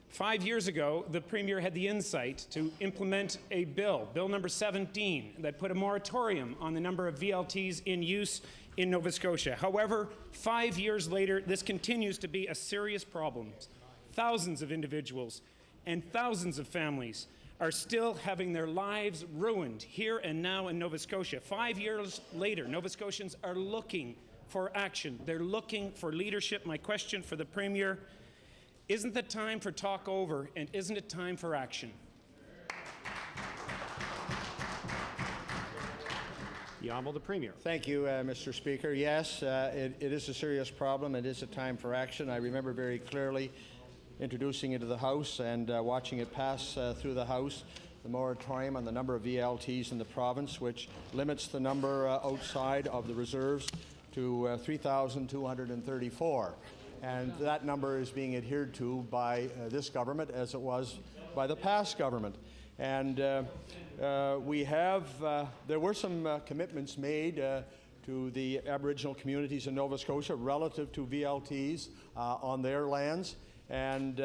Speaker 22: 5 years ago, the Premier had the insight to implement a bill, Bill number 17, that put a moratorium on the number of VLTs in use in Nova Scotia. However, 5 years later, this continues to be a serious problem. Thousands of individuals and thousands of families are still having their lives ruined here and now in Nova Scotia. 5 years later, Nova Scotians are looking for action. They're looking for leadership. My question for the Premier, isn't the time for talk over, and isn't it time for action?
Speaker 1: The Honourable the Premier.
Speaker 2: Thank you, Mr. Speaker. Yes, it is a serious problem. It is a time for action. I remember very clearly introducing it to the House and watching it pass through the House, the moratorium on the number of VLTs in the province, which limits the number outside of the reserves to 3,234. And that number is being adhered to by this government as it was by the past government. And there were some commitments made to the Aboriginal communities in Nova Scotia relative to VLTs on their lands. And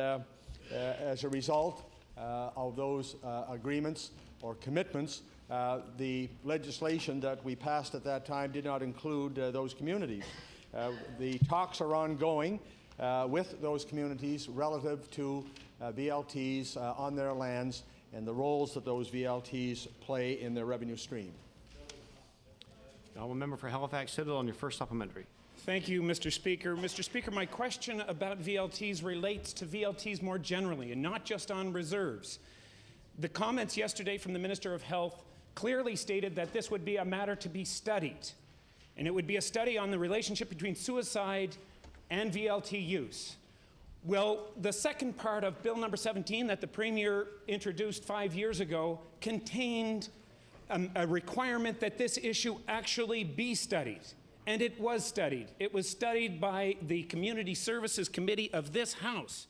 Speaker 2: as a result of those agreements or commitments, the legislation that we passed at that time did not include those communities. The talks are ongoing with those communities relative to VLTs on their lands and the roles that those VLTs play in their revenue stream.
Speaker 1: The Honourable Member for Halifax Citadel on your first supplementary.
Speaker 22: Thank you, Mr. Speaker. Mr. Speaker, my question about VLTs relates to VLTs more generally and not just on reserves. The comments yesterday from the Minister of Health clearly stated that this would be a matter to be studied, and it would be a study on the relationship between suicide and VLT use. Well, the second part of Bill number 17 that the Premier introduced 5 years ago contained a requirement that this issue actually be studied. And it was studied. It was studied by the Community Services Committee of this House.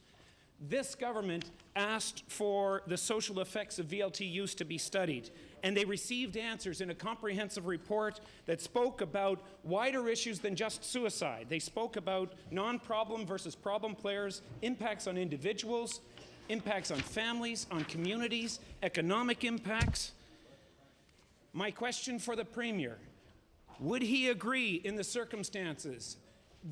Speaker 22: This government asked for the social effects of VLT use to be studied, and they received answers in a comprehensive report that spoke about wider issues than just suicide. They spoke about non-problem versus problem players, impacts on individuals, impacts on families, on communities, economic impacts. My question for the Premier, would he agree in the circumstances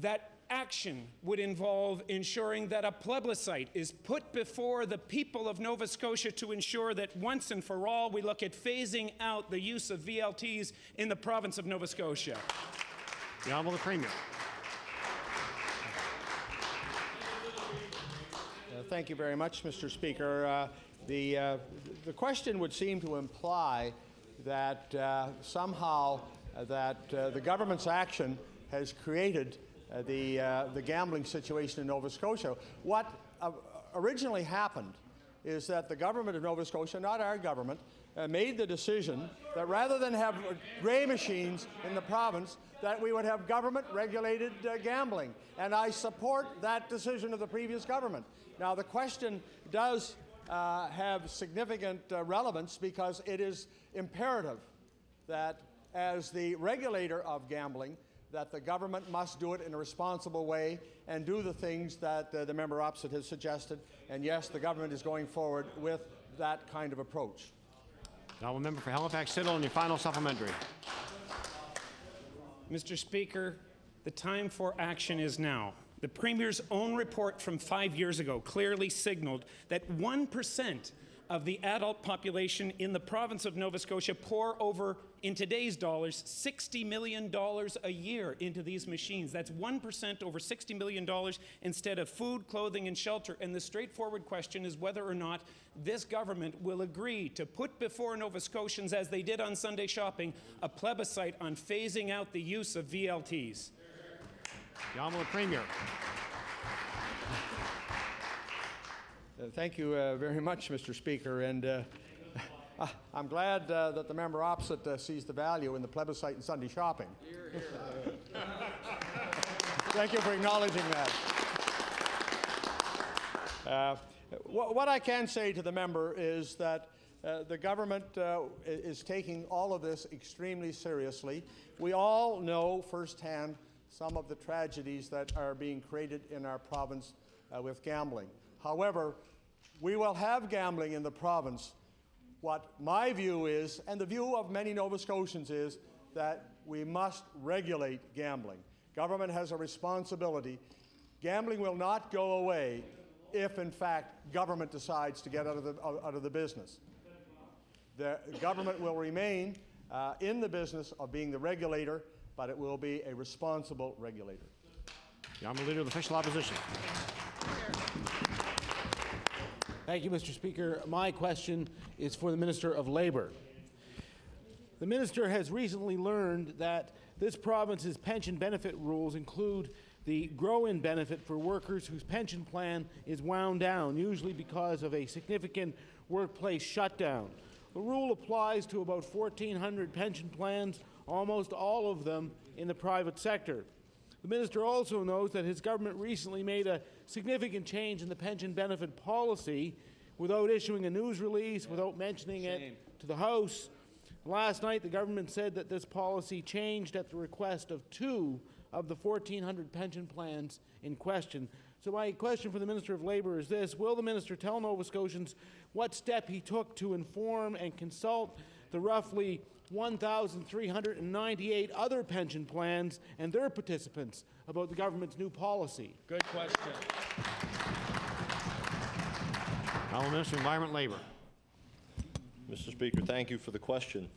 Speaker 22: that action would involve ensuring that a plebiscite is put before the people of Nova Scotia to ensure that once and for all we look at phasing out the use of VLTs in the province of Nova Scotia?
Speaker 1: The Honourable the Premier.
Speaker 2: Thank you very much, Mr. Speaker. The question would seem to imply that somehow the government's action has created the gambling situation in Nova Scotia. What originally happened is that the government of Nova Scotia, not our government, made the decision that rather than have gray machines in the province, that we would have government-regulated gambling. And I support that decision of the previous government. Now, the question does have significant relevance because it is imperative that as the regulator of gambling, that the government must do it in a responsible way and do the things that the member opposite has suggested. And yes, the government is going forward with that kind of approach.
Speaker 1: The Honourable Member for Halifax Citadel on your final supplementary.
Speaker 22: Mr. Speaker, the time for action is now. The Premier's own report from 5 years ago clearly signaled that 1% of the adult population in the province of Nova Scotia pour over, in today's dollars, $60 million a year into these machines. That's 1% over $60 million instead of food, clothing, and shelter. And the straightforward question is whether or not this government will agree to put before Nova Scotians, as they did on Sunday shopping, a plebiscite on phasing out the use of VLTs.
Speaker 1: The Honourable Premier.
Speaker 2: Thank you very much, Mr. Speaker, and I'm glad that the member opposite sees the value in the plebiscite and Sunday shopping. Thank you for acknowledging that. What I can say to the member is that the government is taking all of this extremely seriously. We all know firsthand some of the tragedies that are being created in our province with gambling. However, we will have gambling in the province. What my view is, and the view of many Nova Scotians is, that we must regulate gambling. Government has a responsibility. Gambling will not go away if, in fact, government decides to get out of the business. The government will remain in the business of being the regulator, but it will be a responsible regulator.
Speaker 1: The Honourable Leader of the Official Opposition.
Speaker 3: Thank you, Mr. Speaker. My question is for the Minister of Labour. The Minister has recently learned that this province's pension benefit rules include the grow-in benefit for workers whose pension plan is wound down, usually because of a significant workplace shutdown. The rule applies to about 1,400 pension plans, almost all of them in the private sector. The Minister also knows that his government recently made a significant change in the pension benefit policy without issuing a news release, without mentioning it to the House. Last night, the government said that this policy changed at the request of 2 of the 1,400 pension plans in question. So my question for the Minister of Labour is this: will the Minister tell Nova Scotians what step he took to inform and consult the roughly 1,398 other pension plans and their participants about the government's new policy?
Speaker 16: Good question.
Speaker 1: Honourable Minister of Environment and Labour.
Speaker 7: Mr. Speaker, thank you for the question.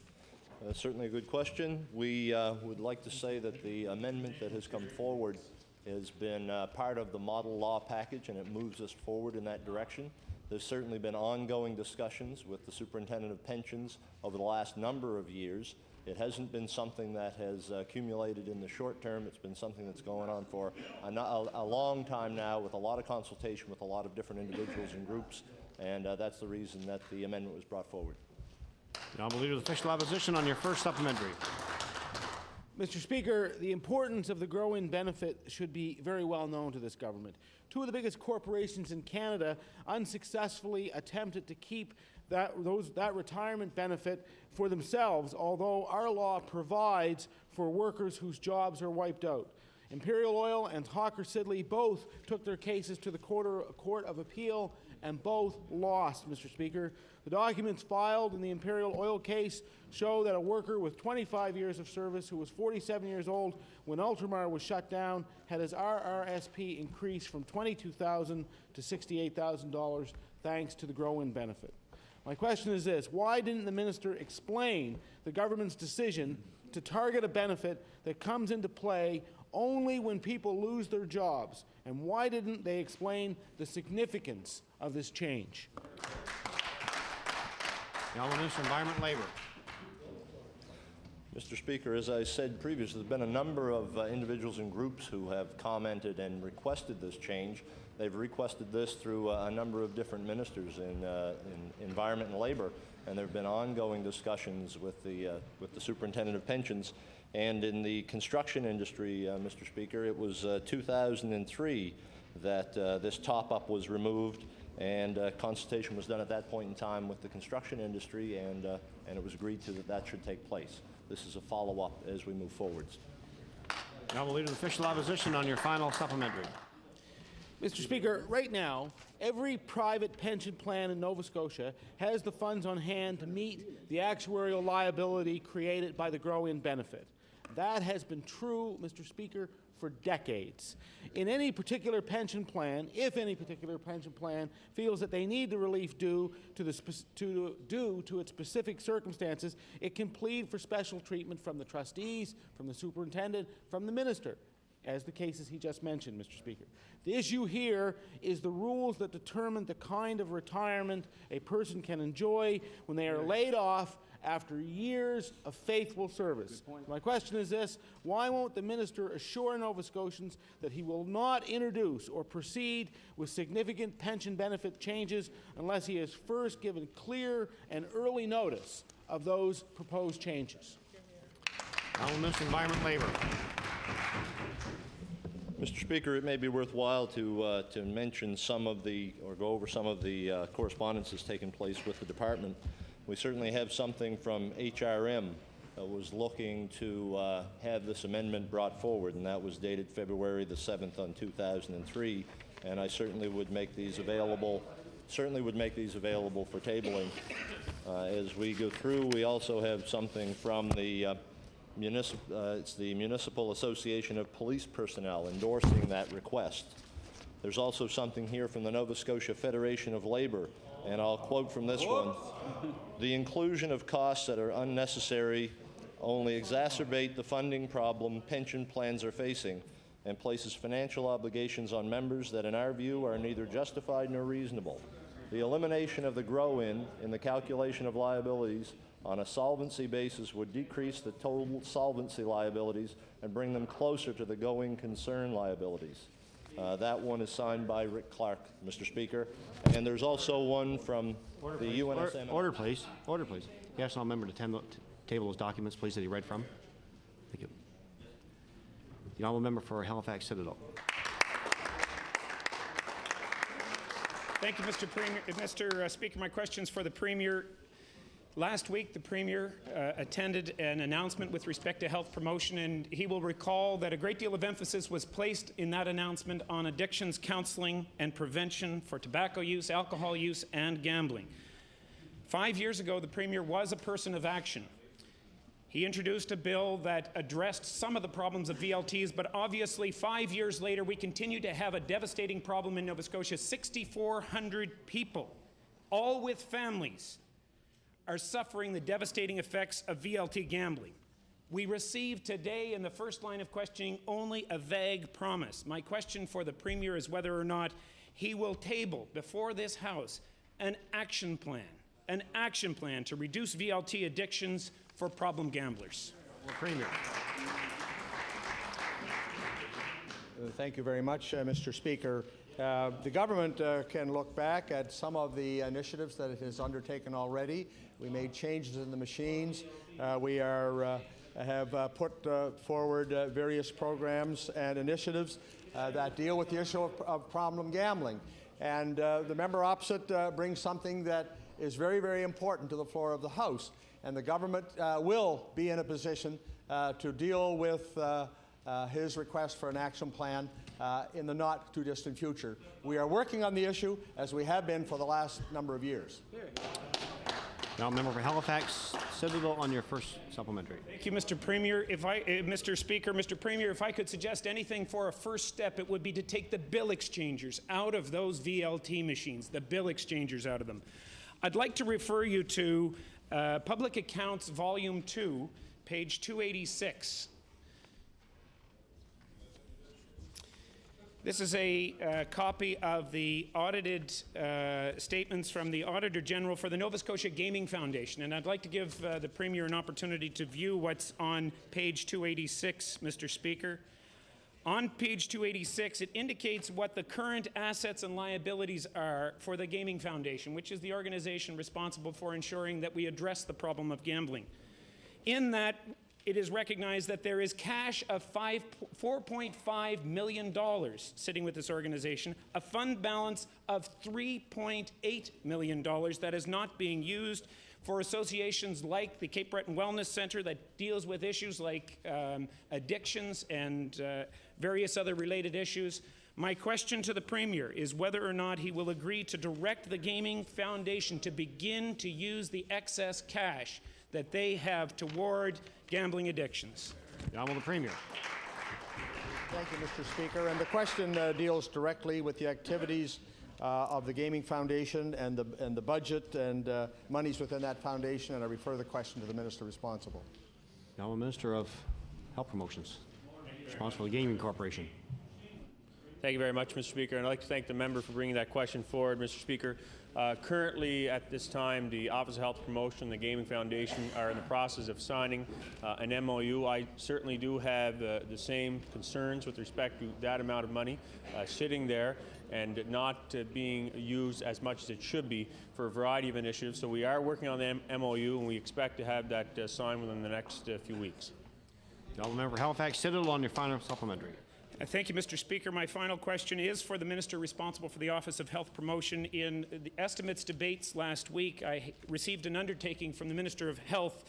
Speaker 7: Certainly a good question. We would like to say that the amendment that has come forward has been part of the model law package, and it moves us forward in that direction. There's certainly been ongoing discussions with the Superintendent of Pensions over the last number of years. It hasn't been something that has accumulated in the short term. It's been something that's going on for a long time now, with a lot of consultation with a lot of different individuals and groups, and that's the reason that the amendment was brought forward.
Speaker 1: The Honourable Leader of the Official Opposition on your first supplementary.
Speaker 3: Mr. Speaker, the importance of the grow-in benefit should be very well known to this government. 2 of the biggest corporations in Canada unsuccessfully attempted to keep that retirement benefit for themselves, although our law provides for workers whose jobs are wiped out. Imperial Oil and Hawker Siddeley both took their cases to the Court of Appeal and both lost, Mr. Speaker. The documents filed in the Imperial Oil case show that a worker with 25 years of service who was 47 years old when Ultramar was shut down had his RRSP increased from $22,000 to $68,000 thanks to the grow-in benefit. My question is this: why didn't the Minister explain the government's decision to target a benefit that comes into play only when people lose their jobs? And why didn't they explain the significance of this change?
Speaker 1: The Honourable Minister of Environment and Labour.
Speaker 7: Mr. Speaker, as I said previously, there's been a number of individuals and groups who have commented and requested this change. They've requested this through a number of different ministers in Environment and Labour, and there have been ongoing discussions with the Superintendent of Pensions. And in the construction industry, Mr. Speaker, it was 2003 that this top-up was removed, and consultation was done at that point in time with the construction industry, and it was agreed to that should take place. This is a follow-up as we move forwards.
Speaker 1: The Honourable Leader of the Official Opposition on your final supplementary.
Speaker 3: Mr. Speaker, right now, every private pension plan in Nova Scotia has the funds on hand to meet the actuarial liability created by the grow-in benefit. That has been true, Mr. Speaker, for decades. In any particular pension plan, if any particular pension plan feels that they need the relief due to its specific circumstances, it can plead for special treatment from the trustees, from the superintendent, from the minister, as the cases he just mentioned, Mr. Speaker. The issue here is the rules that determine the kind of retirement a person can enjoy when they are laid off after years of faithful service. My question is this: why won't the minister assure Nova Scotians that he will not introduce or proceed with significant pension benefit changes unless he has first given clear and early notice of those proposed changes?
Speaker 1: Honourable Minister of Environment and Labour.
Speaker 7: Mr. Speaker, it may be worthwhile to mention some of the, or go over some of the correspondence that's taken place with the department. We certainly have something from HRM that was looking to have this amendment brought forward, and that was dated February the 7th on 2003, and I certainly would make these available, for tabling. As we go through, we also have something from the it's the Municipal Association of Police Personnel endorsing that request. There's also something here from the Nova Scotia Federation of Labor And I'll quote from this one: "The inclusion of costs that are unnecessary only exacerbate the funding problem pension plans are facing and places financial obligations on members that, in our view, are neither justified nor reasonable. The elimination of the grow-in in the calculation of liabilities on a solvency basis would decrease the total solvency liabilities and bring them closer to the going concern liabilities." That one is signed by Rick Clark, Mr. Speaker. And there's also one from the UNSM.
Speaker 1: Order, please. Order, please. Yes, I'll remember to table those documents, please, that he read from. Thank you. The honourable member for Halifax Citadel.
Speaker 22: Thank you, Mr. Speaker. My question's for the Premier. Last week, the Premier attended an announcement with respect to health promotion, and he will recall that a great deal of emphasis was placed in that announcement on addictions counseling and prevention for tobacco use, alcohol use, and gambling. 5 years ago, the Premier was a person of action. He introduced a bill that addressed some of the problems of VLTs, but obviously 5 years later, we continue to have a devastating problem in Nova Scotia. 6,400 people, all with families, are suffering the devastating effects of VLT gambling. We received today in the first line of questioning only a vague promise. My question for the Premier is whether or not he will table before this House an action plan to reduce VLT addictions for problem gamblers.
Speaker 1: Premier.
Speaker 2: Thank you very much, Mr. Speaker. The government can look back at some of the initiatives that it has undertaken already. We made changes in the machines. We have put forward various programs and initiatives that deal with the issue of problem gambling. And the member opposite brings something that is very, very important to the floor of the House. And the government will be in a position to deal with his request for an action plan in the not too distant future. We are working on the issue as we have been for the last number of years.
Speaker 1: Now, member for Halifax Citadel on your first supplementary.
Speaker 22: Thank you, Mr. Premier. Mr. Speaker, Mr. Premier, if I could suggest anything for a first step, it would be to take the bill exchangers out of those VLT machines, the bill exchangers out of them. I'd like to refer you to Public Accounts Volume 2, page 286. This is a copy of the audited statements from the Auditor General for the Nova Scotia Gaming Foundation, and I'd like to give the Premier an opportunity to view what's on page 286, Mr. Speaker. On page 286, it indicates what the current assets and liabilities are for the Gaming Foundation, which is the organization responsible for ensuring that we address the problem of gambling. In that, it is recognized that there is cash of $4.5 million sitting with this organization, a fund balance of $3.8 million that is not being used for associations like the Cape Breton Wellness Centre that deals with issues like addictions and various other related issues. My question to the Premier is whether or not he will agree to direct the Gaming Foundation to begin to use the excess cash that they have toward gambling addictions.
Speaker 1: The Honourable Premier.
Speaker 2: Thank you, Mr. Speaker. And the question deals directly with the activities of the Gaming Foundation and the budget and monies within that foundation, and I refer the question to the Minister responsible.
Speaker 1: The Honourable Minister of Health Promotions, responsible for the Gaming Corporation.
Speaker 8: Thank you very much, Mr. Speaker. And I'd like to thank the member for bringing that question forward, Mr. Speaker. Currently, at this time, the Office of Health Promotion and the Gaming Foundation are in the process of signing an MOU. I certainly do have the same concerns with respect to that amount of money sitting there and not being used as much as it should be for a variety of initiatives. So we are working on the MOU, and we expect to have that signed within the next few weeks.
Speaker 1: The Honourable Member for Halifax Citadel on your final supplementary.
Speaker 22: Thank you, Mr. Speaker. My final question is for the Minister responsible for the Office of Health Promotion. In the estimates debates last week, I received an undertaking from the Minister of Health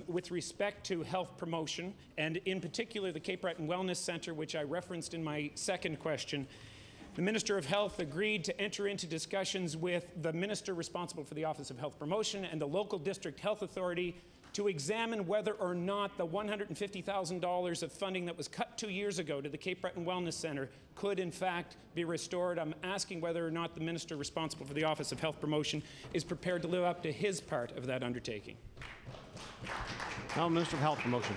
Speaker 22: with respect to health promotion, and in particular the Cape Breton Wellness Centre, which I referenced in my second question. The Minister of Health agreed to enter into discussions with the Minister responsible for the Office of Health Promotion and the local district health authority to examine whether or not the $150,000 of funding that was cut 2 years ago to the Cape Breton Wellness Centre could in fact be restored. I'm asking whether or not the minister responsible for the Office of Health Promotion is prepared to live up to his part of that undertaking.
Speaker 1: Now, Minister of Health Promotion.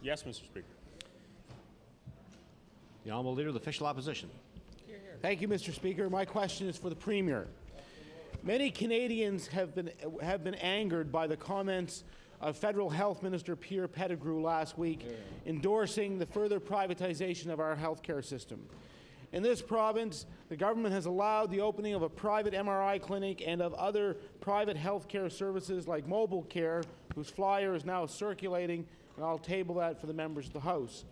Speaker 8: Yes, Mr. Speaker.
Speaker 1: The Honourable Leader of the Official Opposition.
Speaker 3: Thank you, Mr. Speaker. My question is for the Premier. Many Canadians have been angered by the comments of Federal Health Minister Pierre Pettigrew last week, endorsing the further privatization of our healthcare system. In this province, the government has allowed the opening of a private MRI clinic and of other private healthcare services like mobile care, whose flyer is now circulating, and I'll table that for the members of the House.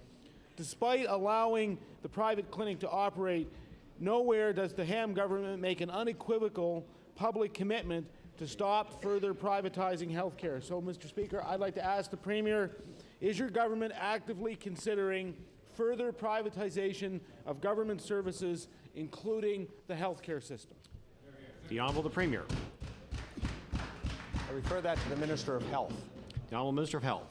Speaker 3: Despite allowing the private clinic to operate, nowhere does the Ham government make an unequivocal public commitment to stop further privatizing healthcare. So, Mr. Speaker, I'd like to ask the Premier, is your government actively considering further privatization of government services, including the healthcare system?
Speaker 1: The Honourable the Premier.
Speaker 2: I refer that to the Minister of Health.
Speaker 1: The Honourable Minister of Health.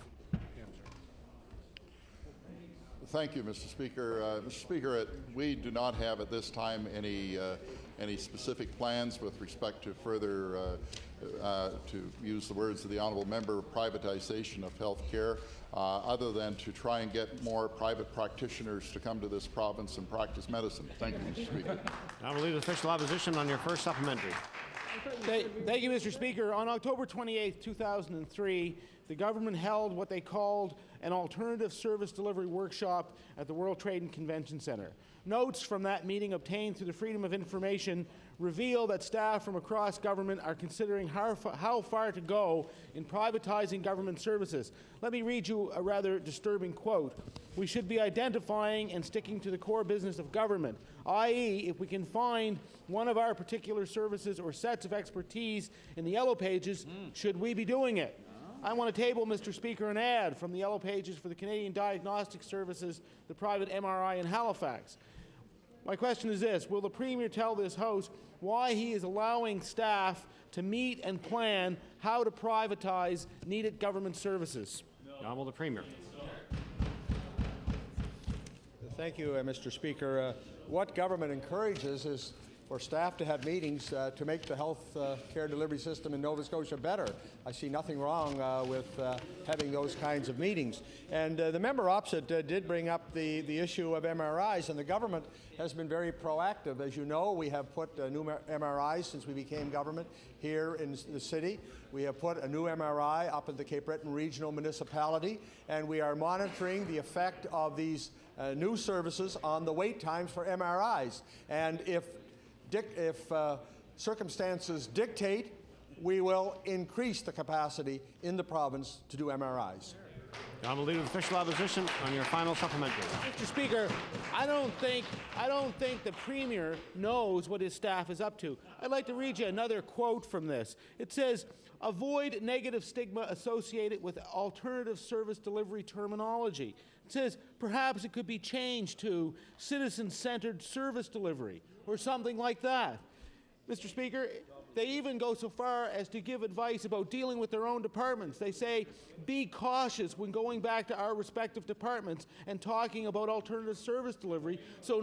Speaker 9: Thank you, Mr. Speaker. Mr. Speaker, we do not have at this time any specific plans with respect to further, to use the words of the honourable member, privatization of health care, other than to try and get more private practitioners to come to this province and practice medicine. Thank you, Mr. Speaker.
Speaker 1: Honourable Leader of the Official Opposition on your first supplementary.
Speaker 3: Thank you, Mr. Speaker. On October 28, 2003, the government held what they called an alternative service delivery workshop at the World Trade and Convention Center. Notes from that meeting obtained through the Freedom of Information reveal that staff from across government are considering how far to go in privatizing government services. Let me read you a rather disturbing quote. We should be identifying and sticking to the core business of government, i.e., if we can find one of our particular services or sets of expertise in the Yellow Pages, should we be doing it? I want to table, Mr. Speaker, an ad from the Yellow Pages for the Canadian Diagnostic Services, the private MRI in Halifax. My question is this: will the Premier tell this House why he is allowing staff to meet and plan how to privatize needed government services?
Speaker 1: The Honourable the Premier.
Speaker 2: Thank you, Mr. Speaker. What government encourages is for staff to have meetings to make the health care delivery system in Nova Scotia better. I see nothing wrong with having those kinds of meetings. And the member opposite did bring up the issue of MRIs, and the government has been very proactive. As you know, we have put new MRIs since we became government here in the city. We have put a new MRI up at the Cape Breton Regional Municipality, and we are monitoring the effect of these new services on the wait times for MRIs. And if circumstances dictate, we will increase the capacity in the province to do MRIs.
Speaker 1: The Honourable Leader of the Official Opposition on your final supplementary.
Speaker 3: Mr. Speaker, I don't think the Premier knows what his staff is up to. I'd like to read you another quote from this. It says, "Avoid negative stigma associated with alternative service delivery terminology." It says, perhaps it could be changed to citizen-centered service delivery or something like that. Mr. Speaker, they even go so far as to give advice about dealing with their own departments. They say, be cautious when going back to our respective departments and talking about alternative service delivery so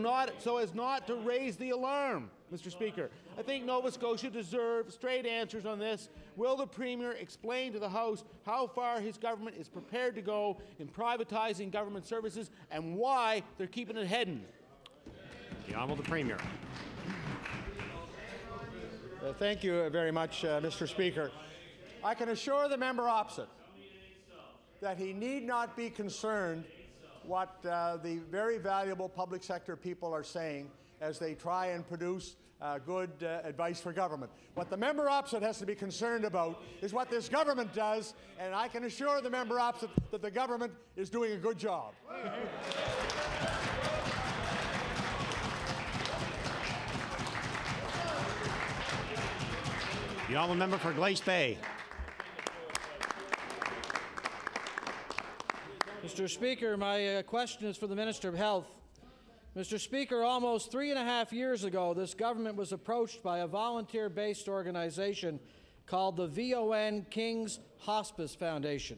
Speaker 3: as not to raise the alarm. Mr. Speaker, I think Nova Scotia deserves straight answers on this. Will the Premier explain to the House how far his government is prepared to go in privatizing government services and why they're keeping it hidden?
Speaker 1: The Honourable the Premier.
Speaker 2: Thank you very much, Mr. Speaker. I can assure the member opposite that he need not be concerned what the very valuable public sector people are saying as they try and produce good advice for government. What the member opposite has to be concerned about is what this government does, and I can assure the member opposite that the government is doing a good job.
Speaker 1: The honourable member for Glace Bay.
Speaker 5: Mr. Speaker, my question is for the Minister of Health. Mr. Speaker, almost 3.5 years ago, this government was approached by a volunteer-based organization called the VON King's Hospice Foundation.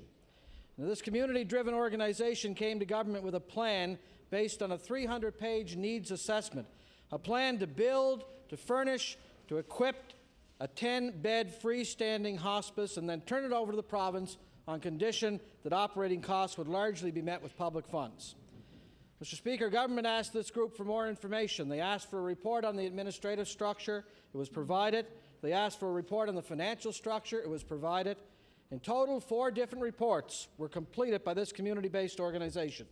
Speaker 5: Now, this community-driven organization came to government with a plan based on a 300-page needs assessment, a plan to build, to furnish, to equip a 10-bed freestanding hospice and then turn it over to the province on condition that operating costs would largely be met with public funds. Mr. Speaker, government asked this group for more information. They asked for a report on the administrative structure. It was provided. They asked for a report on the financial structure. It was provided. In total, 4 different reports were completed by this community-based organization.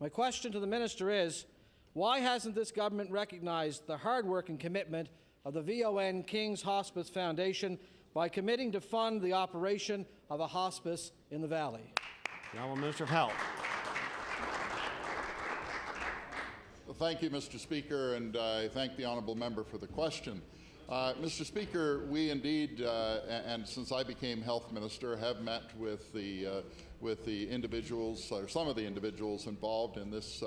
Speaker 5: My question to the minister is, why hasn't this government recognized the hard work and commitment of the VON King's Hospice Foundation by committing to fund the operation of a hospice in the Valley?
Speaker 1: The Honourable Minister of Health.
Speaker 9: Well, thank you, Mr. Speaker, and I thank the honourable member for the question. Mr. Speaker, we indeed, and since I became health minister, have met with the individuals, or some of the individuals involved in this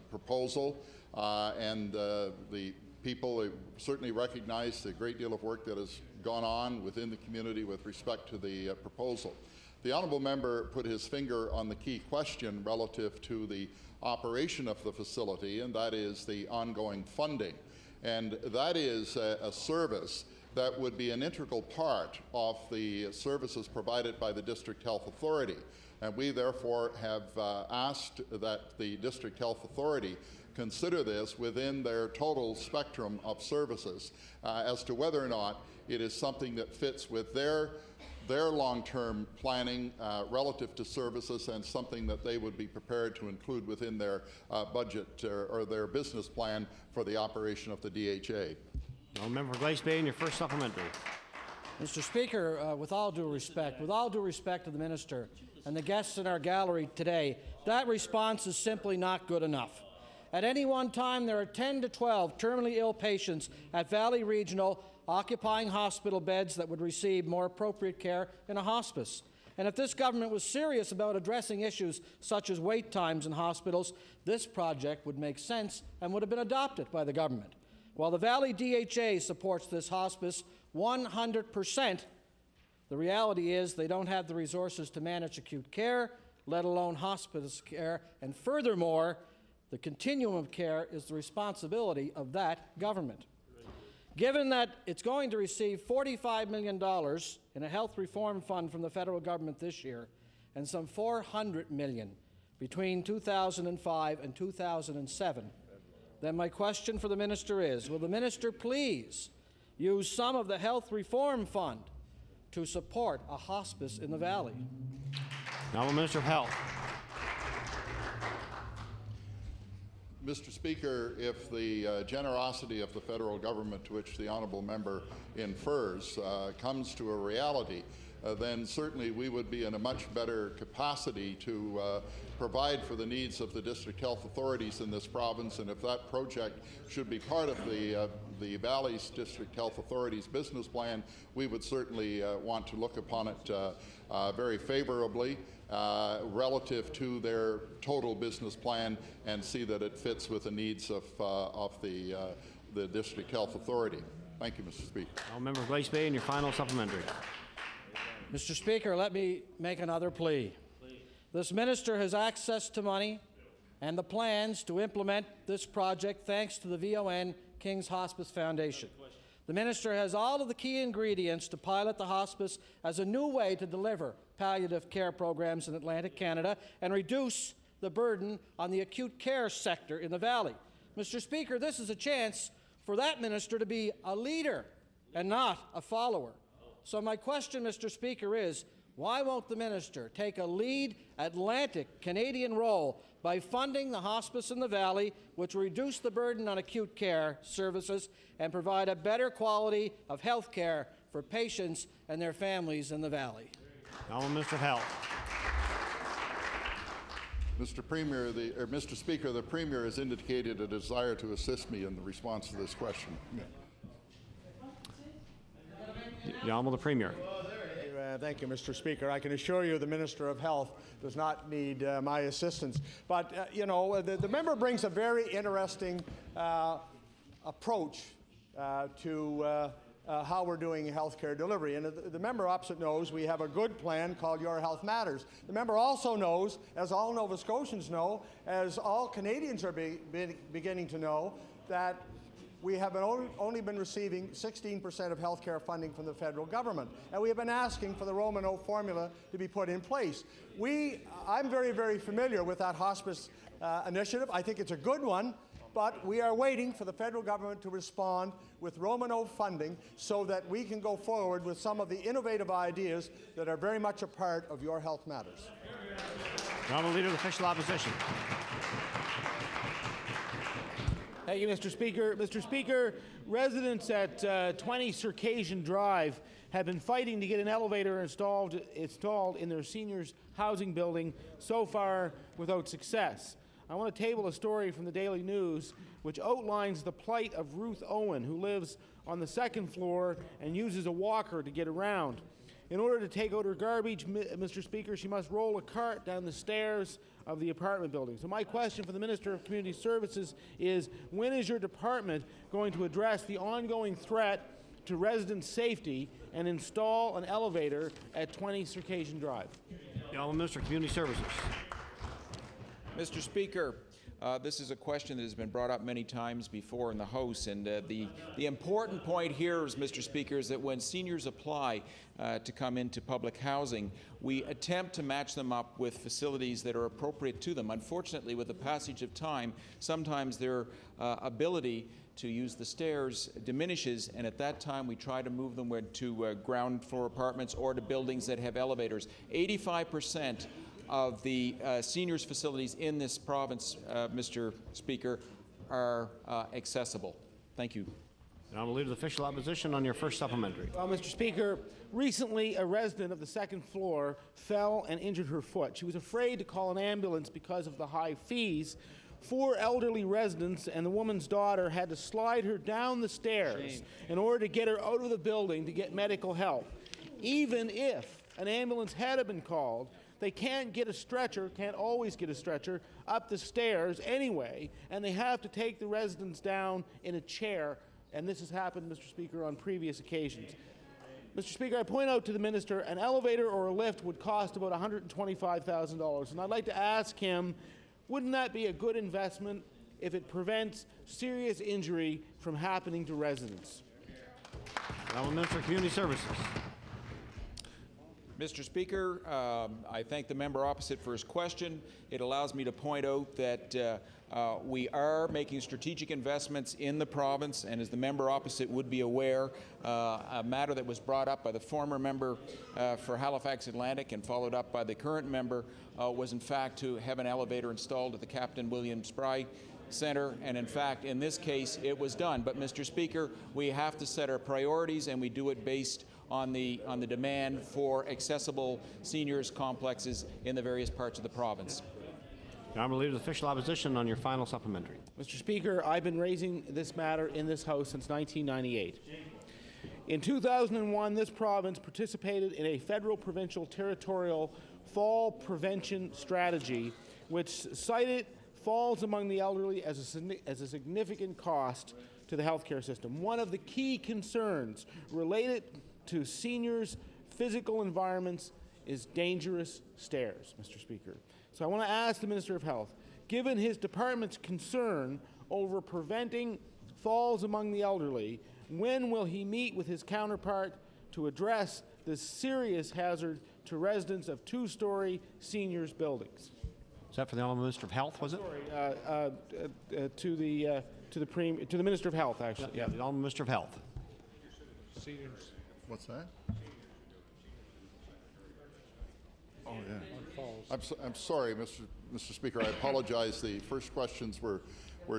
Speaker 9: proposal, and the people certainly recognize the great deal of work that has gone on within the community with respect to the proposal. The honourable member put his finger on the key question relative to the operation of the facility, and that is the ongoing funding. And that is a service that would be an integral part of the services provided by the District Health Authority. And we therefore have asked that the District Health Authority consider this within their total spectrum of services as to whether or not it is something that fits with their long-term planning relative to services and something that they would be prepared to include within their budget or their business plan for the operation of the DHA.
Speaker 1: Now, Member for Glace Bay, in your first supplementary.
Speaker 5: Mr. Speaker, with all due respect to the minister and the guests in our gallery today, that response is simply not good enough. At any one time, there are 10 to 12 terminally ill patients at Valley Regional occupying hospital beds that would receive more appropriate care in a hospice. And if this government was serious about addressing issues such as wait times in hospitals, this project would make sense and would have been adopted by the government. While the Valley DHA supports this hospice 100%, the reality is they don't have the resources to manage acute care, let alone hospice care, and furthermore, the continuum of care is the responsibility of that government. Given that it's going to receive $45 million in a health reform fund from the federal government this year and some $400 million between 2005 and 2007, then my question for the minister is, will the minister please use some of the health reform fund to support a hospice in the Valley?
Speaker 1: Now, Minister of Health.
Speaker 9: Mr. Speaker, if the generosity of the federal government to which the honourable member infers comes to a reality, then certainly we would be in a much better capacity to provide for the needs of the district health authorities in this province. And if that project should be part of the Valley's District Health Authority's business plan, we would certainly want to look upon it very favorably relative to their total business plan and see that it fits with the needs of the District Health Authority. Thank you, Mr. Speaker.
Speaker 1: Now, Member of Glace Bay, in your final supplementary.
Speaker 5: Mr. Speaker, let me make another plea. This minister has access to money and the plans to implement this project thanks to the VON King's Hospice Foundation. The minister has all of the key ingredients to pilot the hospice as a new way to deliver palliative care programs in Atlantic Canada and reduce the burden on the acute care sector in the Valley. Mr. Speaker, this is a chance for that minister to be a leader and not a follower. So my question, Mr. Speaker, is why won't the minister take a lead Atlantic Canadian role by funding the hospice in the Valley, which will reduce the burden on acute care services and provide a better quality of health care for patients and their families in the Valley?
Speaker 1: Now, Minister of Health.
Speaker 9: Mr. Speaker, the Premier has indicated a desire to assist me in the response to this question.
Speaker 1: The Honourable Premier.
Speaker 2: Thank you, Mr. Speaker. I can assure you the Minister of Health does not need my assistance. But, you know, the member brings a very interesting approach to how we're doing healthcare delivery. And the member opposite knows we have a good plan called Your Health Matters. The member also knows, as all Nova Scotians know, as all Canadians are beginning to know, that we have only been receiving 16% of healthcare funding from the federal government. And we have been asking for the Roman O formula to be put in place. I'm very, very familiar with that hospice initiative. I think it's a good one, but we are waiting for the federal government to respond with Roman O funding so that we can go forward with some of the innovative ideas that are very much a part of Your Health Matters.
Speaker 1: Honourable Leader of the Official Opposition.
Speaker 3: Thank you, Mr. Speaker. Mr. Speaker, residents at 20 Circassian Drive have been fighting to get an elevator installed in their seniors' housing building, so far without success. I want to table a story from the Daily News which outlines the plight of Ruth Owen, who lives on the second floor and uses a walker to get around. In order to take out her garbage, Mr. Speaker, she must roll a cart down the stairs of the apartment building. So my question for the Minister of Community Services is, when is your department going to address the ongoing threat to resident safety and install an elevator at 20 Circassian Drive?
Speaker 1: The Honourable Minister of Community Services.
Speaker 10: Mr. Speaker, this is a question that has been brought up many times before in the House, and the important point here is, Mr. Speaker, is that when seniors apply to come into public housing, we attempt to match them up with facilities that are appropriate to them. Unfortunately, with the passage of time, sometimes their ability to use the stairs diminishes, and at that time we try to move them to ground floor apartments or to buildings that have elevators. 85% of the seniors facilities in this province, Mr. Speaker, are accessible. Thank you.
Speaker 1: And I will lead the official opposition on your first supplementary.
Speaker 3: Well, Mr. Speaker, recently a resident of the second floor fell and injured her foot. She was afraid to call an ambulance because of the high fees. 4 elderly residents and the woman's daughter had to slide her down the stairs in order to get her out of the building to get medical help. Even if an ambulance had been called, they can't always get a stretcher up the stairs anyway, and they have to take the residents down in a chair, and this has happened, Mr. Speaker, on previous occasions. Mr. Speaker, I point out to the Minister, an elevator or a lift would cost about $125,000, and I'd like to ask him, wouldn't that be a good investment if it prevents serious injury from happening to residents?
Speaker 1: Honourable Minister of Community Services.
Speaker 10: Mr. Speaker, I thank the member opposite for his question. It allows me to point out that we are making strategic investments in the province, and as the member opposite would be aware, a matter that was brought up by the former member for Halifax Atlantic and followed up by the current member was in fact to have an elevator installed at the Captain William Spry Center, and in fact in this case it was done. But Mr. Speaker, we have to set our priorities, and we do it based on the demand for accessible seniors complexes in the various parts of the province.
Speaker 1: The Honourable Leader of the Official Opposition on your final supplementary.
Speaker 3: Mr. Speaker, I've been raising this matter in this House since 1998. In 2001, this province participated in a federal, provincial, territorial fall prevention strategy which cited falls among the elderly as a significant cost to the healthcare system. One of the key concerns related to seniors' physical environments is dangerous stairs, Mr. Speaker. So I want to ask the Minister of Health, given his department's concern over preventing falls among the elderly, when will he meet with his counterpart to address this serious hazard to residents of 2-story seniors' buildings?
Speaker 1: Is that for the Honourable Minister of Health, was it?
Speaker 3: Sorry, to the Minister of Health, actually.
Speaker 1: Yeah, the Honourable Minister of Health.
Speaker 9: Seniors. What's that? Oh, yeah. I'm sorry, Mr. Speaker. I apologize. The first questions were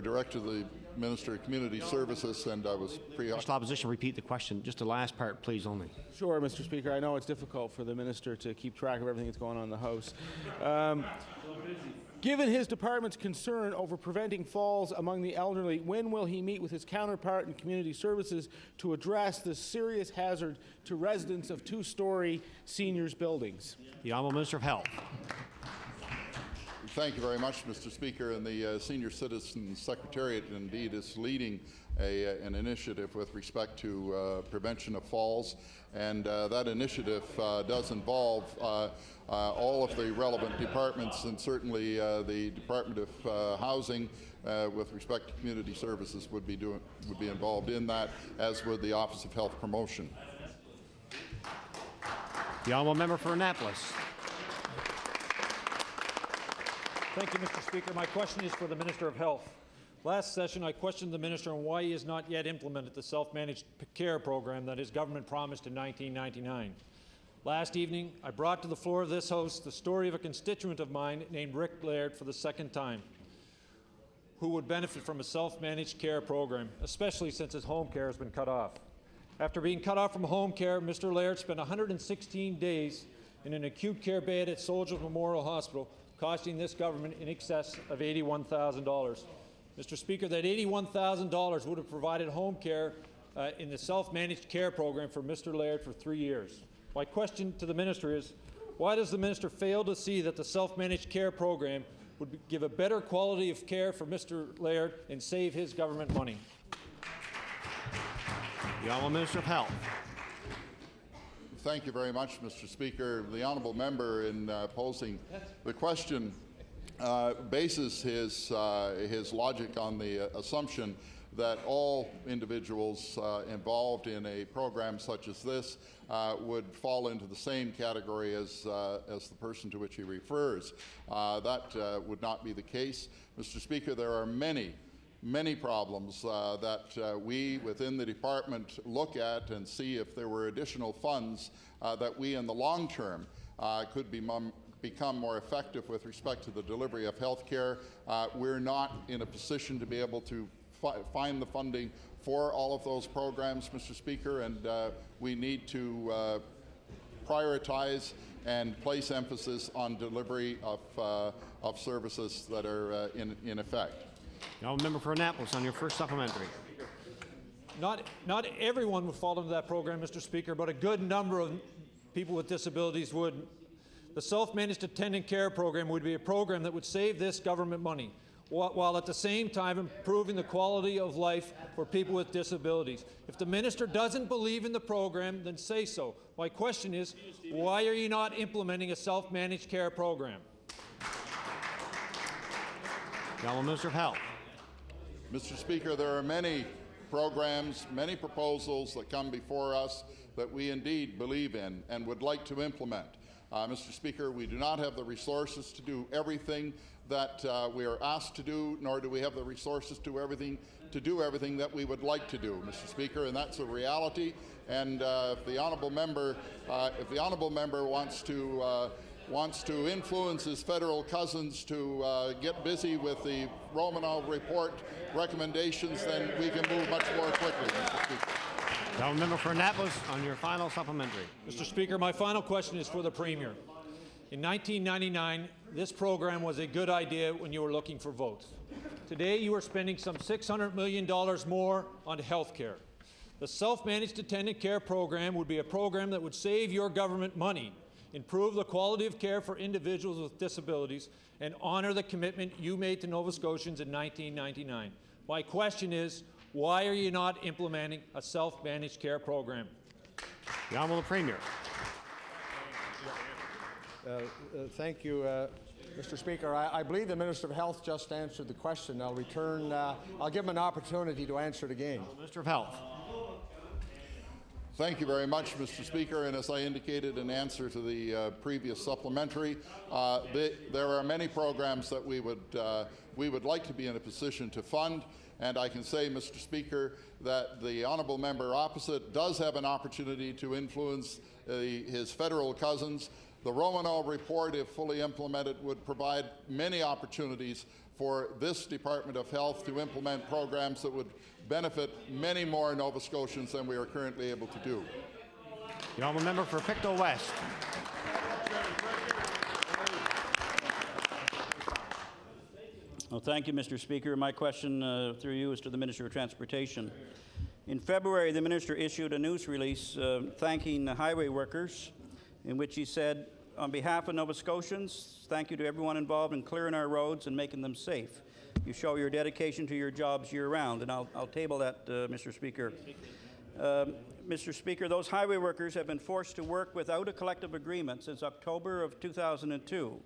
Speaker 9: directed to the Minister of Community Services, and I was preoccupied.
Speaker 1: Official Opposition, repeat the question. Just the last part, please, only.
Speaker 3: Sure, Mr. Speaker. I know it's difficult for the Minister to keep track of everything that's going on in the House. Given his department's concern over preventing falls among the elderly, when will he meet with his counterpart in Community Services to address this serious hazard to residents of 2-story seniors' buildings?
Speaker 1: The Honourable Minister of Health.
Speaker 9: Thank you very much, Mr. Speaker. And the Senior Citizen Secretariat indeed is leading an initiative with respect to prevention of falls. And that initiative does involve all of the relevant departments, and certainly the Department of Housing with respect to community services would be involved in that, as would the Office of Health Promotion.
Speaker 1: The honourable member for Annapolis.
Speaker 6: Thank you, Mr. Speaker. My question is for the Minister of Health. Last session, I questioned the Minister on why he has not yet implemented the self-managed care program that his government promised in 1999. Last evening, I brought to the floor of this House the story of a constituent of mine named Rick Laird for the second time, who would benefit from a self-managed care program, especially since his home care has been cut off. After being cut off from home care, Mr. Laird spent 116 days in an acute care bed at Soldiers Memorial Hospital, costing this government in excess of $81,000. Mr. Speaker, that $81,000 would have provided home care in the self-managed care program for Mr. Laird for 3 years. My question to the Minister is, why does the Minister fail to see that the self-managed care program would give a better quality of care for Mr. Laird and save his government money?
Speaker 1: The Honourable Minister of Health.
Speaker 9: Thank you very much, Mr. Speaker. The honourable member, in posing the question, bases his logic on the assumption that all individuals involved in a program such as this would fall into the same category as the person to which he refers. That would not be the case. Mr. Speaker, there are many problems that we within the department look at and see if there were additional funds that we in the long term could become more effective with respect to the delivery of health care. We're not in a position to be able to find the funding for all of those programs, Mr. Speaker, and we need to prioritize and place emphasis on delivery of services that are in effect.
Speaker 1: Now, member for Annapolis, on your first supplementary.
Speaker 6: Not everyone would fall into that program, Mr. Speaker, but a good number of people with disabilities would. The self-managed attendant care program would be a program that would save this government money, while at the same time improving the quality of life for people with disabilities. If the Minister doesn't believe in the program, then say so. My question is, why are you not implementing a self-managed care program?
Speaker 1: The Honourable Minister of Health.
Speaker 9: Mr. Speaker, there are many programs, many proposals that come before us that we indeed believe in and would like to implement. Mr. Speaker, we do not have the resources to do everything that we are asked to do, nor do we have the resources to do everything that we would like to do, Mr. Speaker, and that's a reality. And if the honourable member wants to influence his federal cousins to get busy with the Romanov report recommendations, then we can move much more quickly, Mr. Speaker.
Speaker 1: The member for Annapolis, on your final supplementary.
Speaker 6: Mr. Speaker, my final question is for the Premier. In 1999, this program was a good idea when you were looking for votes. Today, you are spending some $600 million more on health care. The self-managed attendant care program would be a program that would save your government money, improve the quality of care for individuals with disabilities, and honor the commitment you made to Nova Scotians in 1999. My question is, why are you not implementing a self-managed care program?
Speaker 1: The Honourable Premier.
Speaker 2: Thank you, Mr. Speaker. I believe the Minister of Health just answered the question. I'll give him an opportunity to answer it again.
Speaker 1: Minister of Health.
Speaker 9: Thank you very much, Mr. Speaker. And as I indicated in answer to the previous supplementary, there are many programs that we would like to be in a position to fund. And I can say, Mr. Speaker, that the honourable member opposite does have an opportunity to influence his federal cousins. The Romanov report, if fully implemented, would provide many opportunities for this Department of Health to implement programs that would benefit many more Nova Scotians than we are currently able to do.
Speaker 1: The honourable member for Pictou West.
Speaker 15: Well, thank you, Mr. Speaker. My question through you is to the Minister of Transportation. In February, the Minister issued a news release thanking the highway workers, in which he said, On behalf of Nova Scotians, thank you to everyone involved in clearing our roads and making them safe. You show your dedication to your jobs year-round, and I'll table that, Mr. Speaker. Mr. Speaker, those highway workers have been forced to work without a collective agreement since October of 2002.